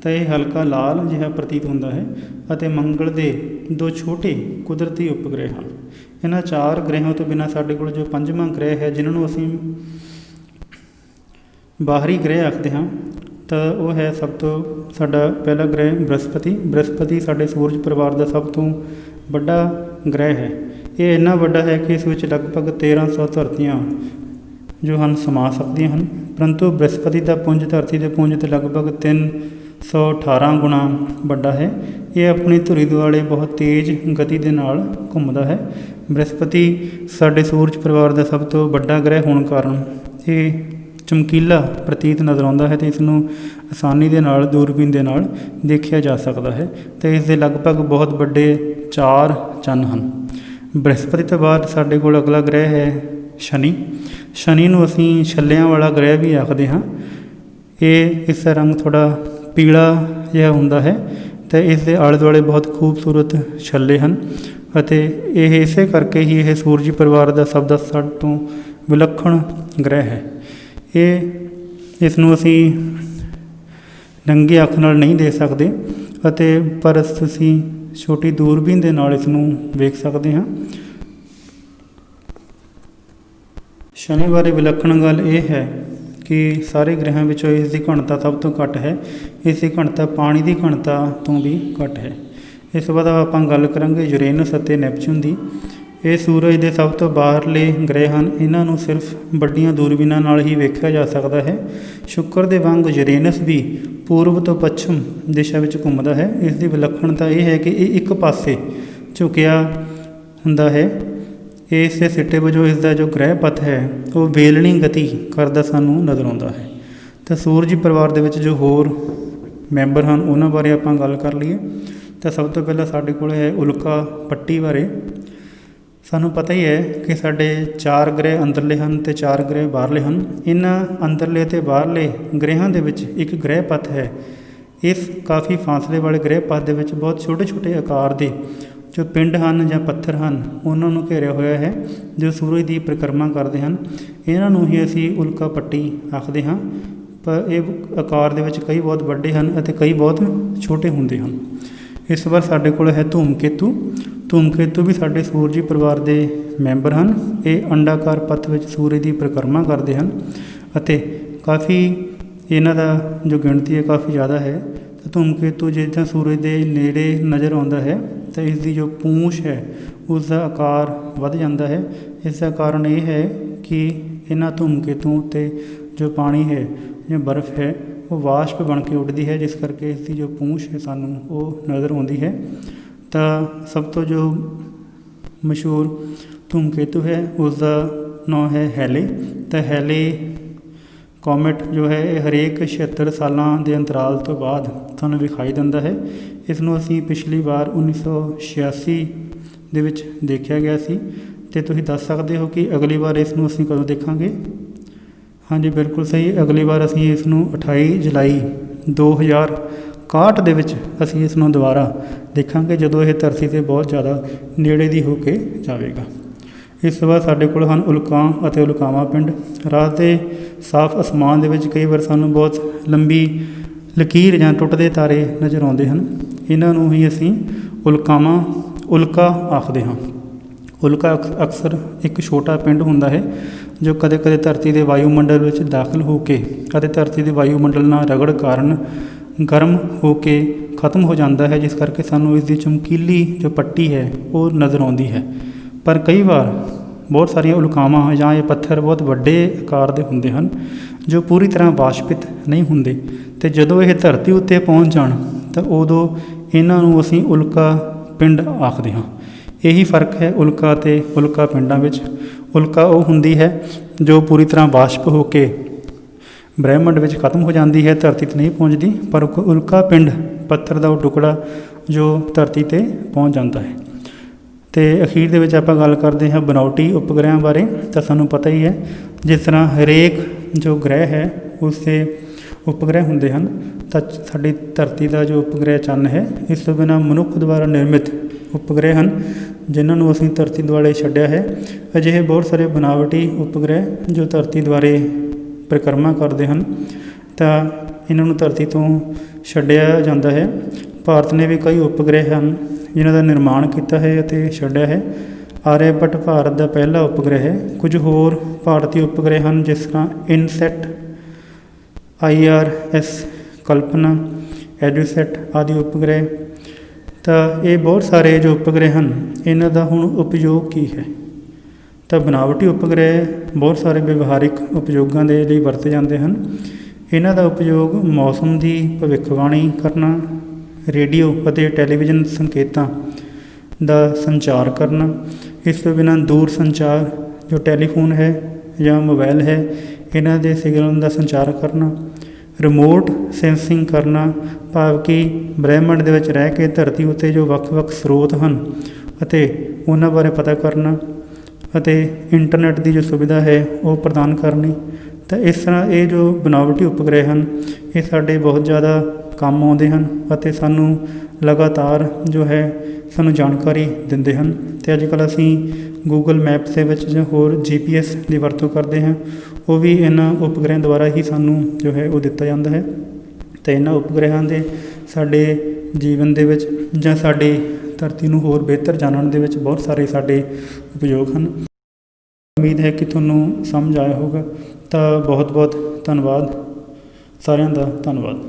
ਤਾਂ ਇਹ ਹਲਕਾ ਲਾਲ ਜਿਹਾ ਪ੍ਰਤੀਤ ਹੁੰਦਾ ਹੈ ਅਤੇ ਮੰਗਲ ਦੇ 2 ਛੋਟੇ ਕੁਦਰਤੀ ਉਪਗ੍ਰਹਿ ਹਨ। ਇਹਨਾਂ 4 ਗ੍ਰਹਿਆਂ ਤੋਂ ਬਿਨਾਂ ਸਾਡੇ ਕੋਲ ਜੋ 5ਵਾਂ ਗ੍ਰਹਿ ਹੈ ਜਿਹਨਾਂ ਨੂੰ ਅਸੀਂ ਬਾਹਰੀ ਗ੍ਰਹਿ ਆਖਦੇ ਹਾਂ, ਤਾਂ ਉਹ ਹੈ ਸਭ ਤੋਂ ਸਾਡਾ ਪਹਿਲਾ ਗ੍ਰਹਿ ਬ੍ਰਹਿਸਪਤੀ ਸਾਡੇ ਸੂਰਜ ਪਰਿਵਾਰ ਦਾ ਸਭ ਤੋਂ ਵੱਡਾ ਗ੍ਰਹਿ ਹੈ। ਇਹ ਇੰਨਾ ਵੱਡਾ ਹੈ ਕਿ ਇਸ ਵਿੱਚ ਲਗਭਗ 1300 ਧਰਤੀਆਂ ਜੋ ਹਨ ਸਮਾ ਸਕਦੀਆਂ ਹਨ, ਪਰੰਤੂ ਬ੍ਰਹਿਸਪਤੀ ਦਾ ਪੁੰਜ ਧਰਤੀ ਦੇ ਪੁੰਜ ਤੋਂ ਲਗਭਗ 318 ਗੁਣਾ ਵੱਡਾ ਹੈ। ਇਹ ਆਪਣੀ ਧੁਰੀ ਦੁਆਲੇ ਬਹੁਤ ਤੇਜ਼ ਗਤੀ ਦੇ ਨਾਲ ਘੁੰਮਦਾ ਹੈ। ਬ੍ਰਹਿਸਪਤੀ ਸਾਡੇ ਸੂਰਜ ਪਰਿਵਾਰ ਦਾ ਸਭ ਤੋਂ ਵੱਡਾ ਗ੍ਰਹਿ ਹੋਣ ਕਾਰਨ ਇਹ ਚਮਕੀਲਾ ਪ੍ਰਤੀਤ ਨਜ਼ਰ ਆਉਂਦਾ ਹੈ ਅਤੇ ਇਸ ਨੂੰ ਆਸਾਨੀ ਦੇ ਨਾਲ ਦੂਰਬੀਨ ਦੇ ਨਾਲ ਦੇਖਿਆ ਜਾ ਸਕਦਾ ਹੈ। ਅਤੇ ਇਸ ਦੇ ਲਗਭਗ ਬਹੁਤ ਵੱਡੇ 4 ਚੰਨ ਹਨ। ਬ੍ਰਹਿਸਪਤੀ ਤੋਂ ਬਾਅਦ ਸਾਡੇ ਕੋਲ ਅਗਲਾ ਗ੍ਰਹਿ ਹੈ ਸ਼ਨੀ ਨੂੰ ਅਸੀਂ ਛੱਲਿਆਂ ਵਾਲਾ ਗ੍ਰਹਿ ਵੀ ਆਖਦੇ ਹਾਂ। ਇਸ ਦਾ ਰੰਗ ਥੋੜ੍ਹਾ ਪੀਲਾ ਜਿਹਾ ਹੁੰਦਾ ਹੈ ਅਤੇ ਇਸ ਦੇ ਆਲੇ ਦੁਆਲੇ ਬਹੁਤ ਖੂਬਸੂਰਤ ਛੱਲੇ ਹਨ ਅਤੇ ਇਹ ਇਸੇ ਕਰਕੇ ਹੀ ਇਹ ਸੂਰਜੀ ਪਰਿਵਾਰ ਦਾ ਸਭ ਤੋਂ ਵਿਲੱਖਣ ਗ੍ਰਹਿ ਹੈ। ਇਸ ਨੂੰ ਅਸੀਂ ਨੰਗੀ ਅੱਖ ਨਾਲ ਨਹੀਂ ਦੇਖ ਸਕਦੇ ਪਰ ਤੁਸੀਂ ਛੋਟੀ ਦੂਰਬੀਨ ਦੇ ਨਾਲ ਇਸ ਨੂੰ ਵੇਖ ਸਕਦੇ ਹਾਂ। ਸ਼ਨੀ ਬਾਰੇ ਵਿਲੱਖਣ ਗੱਲ ਇਹ ਹੈ ਕਿ ਸਾਰੇ ਗ੍ਰਹਿਆਂ ਵਿੱਚੋਂ ਇਸ ਦੀ ਘਣਤਾ ਸਭ ਤੋਂ ਘੱਟ ਹੈ। ਇਸ ਦੀ ਘਣਤਾ ਪਾਣੀ ਦੀ ਘਣਤਾ ਤੋਂ ਵੀ ਘੱਟ ਹੈ। ਇਸ ਤੋਂ ਬਾਅਦ ਆਪਾਂ ਗੱਲ ਕਰਾਂਗੇ ਯੂਰੇਨਸ ਅਤੇ ਨੈਪਚੂਨ ਦੀ। ਇਹ ਸੂਰਜ ਦੇ ਸਭ ਤੋਂ ਬਾਹਰਲੇ ਗ੍ਰਹਿ ਹਨ। ਇਹਨਾਂ ਨੂੰ ਸਿਰਫ ਵੱਡੀਆਂ ਦੂਰਬੀਨਾਂ ਨਾਲ ਹੀ ਵੇਖਿਆ ਜਾ ਸਕਦਾ ਹੈ। ਸ਼ੁੱਕਰ ਦੇ ਵਾਂਗ ਯੂਰੇਨਸ ਵੀ ਪੂਰਬ ਤੋਂ ਪੱਛਮ ਦਿਸ਼ਾ ਵਿੱਚ ਘੁੰਮਦਾ ਹੈ। ਇਸ ਦੀ ਵਿਲੱਖਣਤਾ ਇਹ ਹੈ ਕਿ ਇਹ ਇੱਕ ਪਾਸੇ ਝੁਕਿਆ ਹੁੰਦਾ ਹੈ। ਇਸ ਦੇ ਸਿੱਟੇ ਵਜੋਂ ਇਸ ਦਾ ਜੋ ਗ੍ਰਹਿ ਪਥ ਹੈ ਉਹ ਵੇਲਣੀ ਗਤੀ ਕਰਦਾ ਸਾਨੂੰ ਨਜ਼ਰ ਆਉਂਦਾ ਹੈ। ਤਾਂ ਸੂਰਜੀ ਪਰਿਵਾਰ ਦੇ ਵਿੱਚ ਜੋ ਹੋਰ ਮੈਂਬਰ ਹਨ ਉਹਨਾਂ ਬਾਰੇ ਆਪਾਂ ਗੱਲ ਕਰ ਲਈਏ ਤਾਂ ਸਭ ਤੋਂ ਪਹਿਲਾਂ ਸਾਡੇ ਕੋਲ ਹੈ ਉਲਕਾ ਪੱਟੀ ਬਾਰੇ। ਸਾਨੂੰ ਪਤਾ ਹੀ ਹੈ ਕਿ ਸਾਡੇ 4 ਗ੍ਰਹਿ ਅੰਦਰਲੇ ਹਨ ਅਤੇ 4 ਗ੍ਰਹਿ ਬਾਹਰਲੇ ਹਨ। ਇਹਨਾਂ ਅੰਦਰਲੇ ਅਤੇ ਬਾਹਰਲੇ ਗ੍ਰਹਿਆਂ ਦੇ ਵਿੱਚ ਇੱਕ ਗ੍ਰਹਿ ਪਥ ਹੈ। ਇਸ ਕਾਫੀ ਫਾਸਲੇ ਵਾਲੇ ਗ੍ਰਹਿ ਪਥ ਦੇ ਵਿੱਚ ਬਹੁਤ ਛੋਟੇ ਛੋਟੇ ਆਕਾਰ ਦੇ ਜੋ ਪਿੰਡ ਹਨ ਜਾਂ ਪੱਥਰ ਹਨ ਉਹਨਾਂ ਨੂੰ ਘੇਰਿਆ ਹੋਇਆ ਹੈ, ਜੋ ਸੂਰਜ ਦੀ ਪਰਿਕਰਮਾ ਕਰਦੇ ਹਨ। ਇਹਨਾਂ ਨੂੰ ਹੀ ਅਸੀਂ ਉਲਕਾ ਪੱਟੀ ਆਖਦੇ ਹਾਂ। ਪਰ ਇਹ ਆਕਾਰ ਦੇ ਵਿੱਚ ਕਈ ਬਹੁਤ ਵੱਡੇ ਹਨ ਅਤੇ ਕਈ ਬਹੁਤ ਛੋਟੇ ਹੁੰਦੇ ਹਨ। ਇਸ ਤੋਂ ਬਾਅਦ ਸਾਡੇ ਕੋਲ ਹੈ ਧੂਮਕੇਤੂ। ਧੂਮਕੇਤੂ ਵੀ ਸਾਡੇ ਸੂਰਜੀ ਪਰਿਵਾਰ ਦੇ ਮੈਂਬਰ ਹਨ। ਇਹ ਅੰਡਾਕਾਰ ਪੱਥ ਵਿੱਚ ਸੂਰਜ ਦੀ ਪਰਿਕਰਮਾ ਕਰਦੇ ਹਨ ਅਤੇ ਕਾਫੀ ਇਹਨਾਂ ਦਾ ਜੋ ਗਿਣਤੀ ਹੈ ਕਾਫੀ ਜ਼ਿਆਦਾ ਹੈ। ਤਾਂ ਧੂਮਕੇਤੂ ਜਿੱਦਾਂ ਸੂਰਜ ਦੇ ਨੇੜੇ ਨਜ਼ਰ ਆਉਂਦਾ ਹੈ ਤਾਂ ਇਸ ਦੀ ਜੋ ਪੂੰਛ ਹੈ ਉਸ ਦਾ ਆਕਾਰ ਵੱਧ ਜਾਂਦਾ ਹੈ। ਇਸ ਦਾ ਕਾਰਨ ਇਹ ਹੈ ਕਿ ਇਹਨਾਂ ਧੂਮਕੇਤੂਆਂ ਉੱਤੇ ਜੋ ਪਾਣੀ ਹੈ ਜਾਂ ਬਰਫ਼ ਹੈ ਉਹ ਵਾਸ਼ਪ ਬਣ ਕੇ ਉੱਡਦੀ ਹੈ, ਜਿਸ ਕਰਕੇ ਇਸ ਦੀ ਜੋ ਪੂੰਛ ਹੈ ਸਾਨੂੰ ਉਹ ਨਜ਼ਰ ਆਉਂਦੀ ਹੈ। ਤਾਂ ਸਭ ਤੋਂ ਜੋ ਮਸ਼ਹੂਰ ਧੂਮਕੇਤੂ ਹੈ ਉਸ ਦਾ ਨਾਂ ਹੈ ਹੈਲੇ। ਤਾਂ ਹੈਲੇ ਕੋਮੇਟ ਜੋ ਹੈ ਇਹ ਹਰੇਕ 76 ਸਾਲਾਂ ਦੇ ਅੰਤਰਾਲ ਤੋਂ ਬਾਅਦ ਸਾਨੂੰ ਵਿਖਾਈ ਦਿੰਦਾ ਹੈ। ਇਸ ਨੂੰ ਅਸੀਂ ਪਿਛਲੀ ਵਾਰ 1986 ਦੇ ਵਿੱਚ ਦੇਖਿਆ ਗਿਆ ਸੀ। ਅਤੇ ਤੁਸੀਂ ਦੱਸ ਸਕਦੇ ਹੋ ਕਿ ਅਗਲੀ ਵਾਰ ਇਸ ਨੂੰ ਅਸੀਂ ਕਦੋਂ ਦੇਖਾਂਗੇ? ਹਾਂਜੀ, ਬਿਲਕੁਲ ਸਹੀ। ਅਗਲੀ ਵਾਰ ਅਸੀਂ ਇਸ ਨੂੰ 28 ਜੁਲਾਈ 2061 ਦੇ ਵਿੱਚ ਅਸੀਂ ਇਸ ਨੂੰ ਦੁਬਾਰਾ ਦੇਖਾਂਗੇ, ਜਦੋਂ ਇਹ ਧਰਤੀ 'ਤੇ ਬਹੁਤ ਜ਼ਿਆਦਾ ਨੇੜੇ ਦੀ ਹੋ ਕੇ ਜਾਵੇਗਾ। ਇਸ ਤੋਂ ਬਾਅਦ ਸਾਡੇ ਕੋਲ ਹਨ ਉਲਕਾਂ ਅਤੇ ਉਲਕਾਵਾਂ ਪਿੰਡ। ਰਾਤ ਦੇ ਸਾਫ਼ ਅਸਮਾਨ ਦੇ ਵਿੱਚ ਕਈ ਵਾਰ ਸਾਨੂੰ ਬਹੁਤ ਲੰਬੀ ਲਕੀਰ ਜਾਂ ਟੁੱਟਦੇ ਤਾਰੇ ਨਜ਼ਰ ਆਉਂਦੇ ਹਨ। ਇਹਨਾਂ ਨੂੰ ਹੀ ਅਸੀਂ ਉਲਕਾ ਆਖਦੇ ਹਾਂ। ਉਲਕਾ ਅਕਸਰ ਇੱਕ ਛੋਟਾ ਪਿੰਡ ਹੁੰਦਾ ਹੈ ਜੋ ਕਦੇ ਕਦੇ ਧਰਤੀ ਦੇ ਵਾਯੂਮੰਡਲ ਵਿੱਚ ਦਾਖਲ ਹੋ ਕੇ ਅਤੇ ਧਰਤੀ ਦੇ ਵਾਯੂਮੰਡਲ ਨਾਲ ਰਗੜ ਕਾਰਨ ਗਰਮ ਹੋ ਕੇ ਖਤਮ ਹੋ ਜਾਂਦਾ ਹੈ, ਜਿਸ ਕਰਕੇ ਸਾਨੂੰ ਇਸ ਦੀ ਚਮਕੀਲੀ ਜੋ ਪੱਟੀ ਹੈ ਉਹ ਨਜ਼ਰ ਆਉਂਦੀ ਹੈ। ਪਰ ਕਈ ਵਾਰ ਬਹੁਤ ਸਾਰੀਆਂ ਉਲਕਾਵਾਂ ਜਾਂ ਇਹ ਪੱਥਰ ਬਹੁਤ ਵੱਡੇ ਆਕਾਰ ਦੇ ਹੁੰਦੇ ਹਨ ਜੋ ਪੂਰੀ ਤਰ੍ਹਾਂ ਵਾਸ਼ਪਿਤ ਨਹੀਂ ਹੁੰਦੇ, ਅਤੇ ਜਦੋਂ ਇਹ ਧਰਤੀ ਉੱਤੇ ਪਹੁੰਚ ਜਾਣ ਤਾਂ ਉਦੋਂ ਇਹਨਾਂ ਨੂੰ ਅਸੀਂ ਉਲਕਾ ਪਿੰਡ ਆਖਦੇ ਹਾਂ। ਇਹੀ ਫਰਕ ਹੈ ਉਲਕਾ ਅਤੇ ਉਲਕਾ ਪਿੰਡਾਂ ਵਿੱਚ। ਉਲਕਾ ਉਹ ਹੁੰਦੀ ਹੈ ਜੋ ਪੂਰੀ ਤਰ੍ਹਾਂ ਵਾਸ਼ਪ ਹੋ ਕੇ ਬ੍ਰਹਿਮੰਡ ਵਿੱਚ ਖਤਮ ਹੋ ਜਾਂਦੀ ਹੈ, ਧਰਤੀ 'ਤੇ ਨਹੀਂ ਪਹੁੰਚਦੀ। ਪਰ ਉਲਕਾ ਪਿੰਡ ਪੱਥਰ ਦਾ ਉਹ ਟੁਕੜਾ ਜੋ ਧਰਤੀ 'ਤੇ ਪਹੁੰਚ ਜਾਂਦਾ ਹੈ। ਅਤੇ ਅਖੀਰ ਦੇ ਵਿੱਚ ਆਪਾਂ ਗੱਲ ਕਰਦੇ ਹਾਂ ਬਨਾਵਟੀ ਉਪਗ੍ਰਹਿਾਂ ਬਾਰੇ। ਤਾਂ ਸਾਨੂੰ ਪਤਾ ਹੀ ਹੈ ਜਿਸ ਤਰ੍ਹਾਂ ਹਰੇਕ ਜੋ ਗ੍ਰਹਿ ਹੈ ਉਸ ਦੇ ਉਪਗ੍ਰਹਿ ਹੁੰਦੇ ਹਨ, ਤਾਂ ਸਾਡੀ ਧਰਤੀ ਦਾ ਜੋ ਉਪਗ੍ਰਹਿ ਚੰਨ ਹੈ ਇਸ ਤੋਂ ਬਿਨਾਂ ਮਨੁੱਖ ਦੁਆਰਾ ਨਿਰਮਿਤ ਉਪਗ੍ਰਹਿ ਹਨ ਜਿਨ੍ਹਾਂ ਨੂੰ ਅਸੀਂ ਧਰਤੀ ਦੁਆਲੇ ਛੱਡਿਆ ਹੈ। ਅਜਿਹੇ ਬਹੁਤ ਸਾਰੇ ਬਨਾਵਟੀ ਉਪਗ੍ਰਹਿ ਜੋ ਧਰਤੀ ਦੁਆਲੇ ਪਰਿਕਰਮਾ ਕਰਦੇ ਹਨ, ਤਾਂ ਇਹਨਾਂ ਨੂੰ ਧਰਤੀ ਤੋਂ ਛੱਡਿਆ ਜਾਂਦਾ ਹੈ। ਭਾਰਤ ਨੇ ਵੀ ਕਈ ਉਪਗ੍ਰਹਿ ਹਨ ਜਿਨ੍ਹਾਂ ਦਾ ਨਿਰਮਾਣ ਕੀਤਾ ਹੈ ਅਤੇ ਛੱਡਿਆ ਹੈ। ਆਰਿਆਭੱਟ ਭਾਰਤ ਦਾ ਪਹਿਲਾ ਉਪਗ੍ਰਹਿ ਹੈ। ਕੁਝ ਹੋਰ ਭਾਰਤੀ ਉਪਗ੍ਰਹਿ ਹਨ ਜਿਸ ਤਰ੍ਹਾਂ ਇਨਸੈਟ, IRS, ਕਲਪਨਾ, ਐਡੂਸੈਟ ਆਦਿ ਉਪਗ੍ਰਹਿ। ਤਾਂ ਇਹ ਬਹੁਤ ਸਾਰੇ ਜੋ ਉਪਗ੍ਰਹਿ ਹਨ ਇਹਨਾਂ ਦਾ ਹੁਣ ਉਪਯੋਗ ਕੀ ਹੈ? ਤਾਂ ਬਨਾਵਟੀ ਉਪਗ੍ਰਹਿ ਬਹੁਤ ਸਾਰੇ ਵਿਵਹਾਰਿਕ ਉਪਯੋਗਾਂ ਦੇ ਲਈ ਵਰਤੇ ਜਾਂਦੇ ਹਨ। ਇਹਨਾਂ ਦਾ ਉਪਯੋਗ ਮੌਸਮ ਦੀ ਭਵਿੱਖਬਾਣੀ ਕਰਨਾ, ਰੇਡੀਓ ਅਤੇ ਟੈਲੀਵਿਜ਼ਨ ਸੰਕੇਤਾਂ ਦਾ ਸੰਚਾਰ ਕਰਨਾ, ਇਸ ਤੋਂ ਬਿਨਾਂ ਦੂਰ ਸੰਚਾਰ ਜੋ ਟੈਲੀਫੋਨ ਹੈ ਜਾਂ ਮੋਬਾਈਲ ਹੈ ਇਹਨਾਂ ਦੇ ਸਿਗਨਲ ਦਾ ਸੰਚਾਰ ਕਰਨਾ, ਰਿਮੋਟ ਸੈਂਸਿੰਗ ਕਰਨਾ, ਭਾਵ ਕਿ ਬ੍ਰਹਿਮੰਡ ਦੇ ਵਿੱਚ ਰਹਿ ਕੇ ਧਰਤੀ ਉੱਤੇ ਜੋ ਵੱਖ-ਵੱਖ ਸਰੋਤ ਹਨ ਅਤੇ ਉਹਨਾਂ ਬਾਰੇ ਪਤਾ ਕਰਨਾ, ਅਤੇ ਇੰਟਰਨੈੱਟ ਦੀ ਜੋ ਸੁਵਿਧਾ ਹੈ ਉਹ ਪ੍ਰਦਾਨ ਕਰਨੀ। ਤਾਂ ਇਸ ਤਰ੍ਹਾਂ ਇਹ ਜੋ ਬਨਾਵਟੀ ਉਪਗ੍ਰਹਿ ਹਨ ਇਹ ਸਾਡੇ ਬਹੁਤ ਜ਼ਿਆਦਾ ਕੰਮ ਆਉਂਦੇ ਹਨ ਅਤੇ ਸਾਨੂੰ ਲਗਾਤਾਰ ਜੋ ਹੈ ਸਾਨੂੰ ਜਾਣਕਾਰੀ ਦਿੰਦੇ ਹਨ। ਅਤੇ ਅੱਜ ਕੱਲ੍ਹ ਅਸੀਂ ਗੂਗਲ ਮੈਪਸ ਦੇ ਵਿੱਚ ਜਾਂ ਹੋਰ GPS ਦੀ ਵਰਤੋਂ ਕਰਦੇ ਹਾਂ, ਉਹ ਵੀ ਇਹਨਾਂ ਉਪਗ੍ਰਹਿਾਂ ਦੁਆਰਾ ਹੀ ਸਾਨੂੰ ਜੋ ਹੈ ਉਹ ਦਿੱਤਾ ਜਾਂਦਾ ਹੈ। ਅਤੇ ਇਹਨਾਂ ਉਪਗ੍ਰਹਿਾਂ ਦੇ ਸਾਡੇ ਜੀਵਨ ਦੇ ਵਿੱਚ ਜਾਂ ਸਾਡੀ ਧਰਤੀ ਨੂੰ ਹੋਰ ਬਿਹਤਰ ਜਾਣਨ ਦੇ ਵਿੱਚ ਬਹੁਤ ਸਾਰੇ ਸਾਡੇ ਉਪਯੋਗ ਹਨ। ਉਮੀਦ ਹੈ ਕਿ ਤੁਹਾਨੂੰ ਸਮਝ ਆਇਆ ਹੋਵੇਗਾ। ਤਾਂ ਬਹੁਤ ਬਹੁਤ ਧੰਨਵਾਦ, ਸਾਰਿਆਂ ਦਾ ਧੰਨਵਾਦ।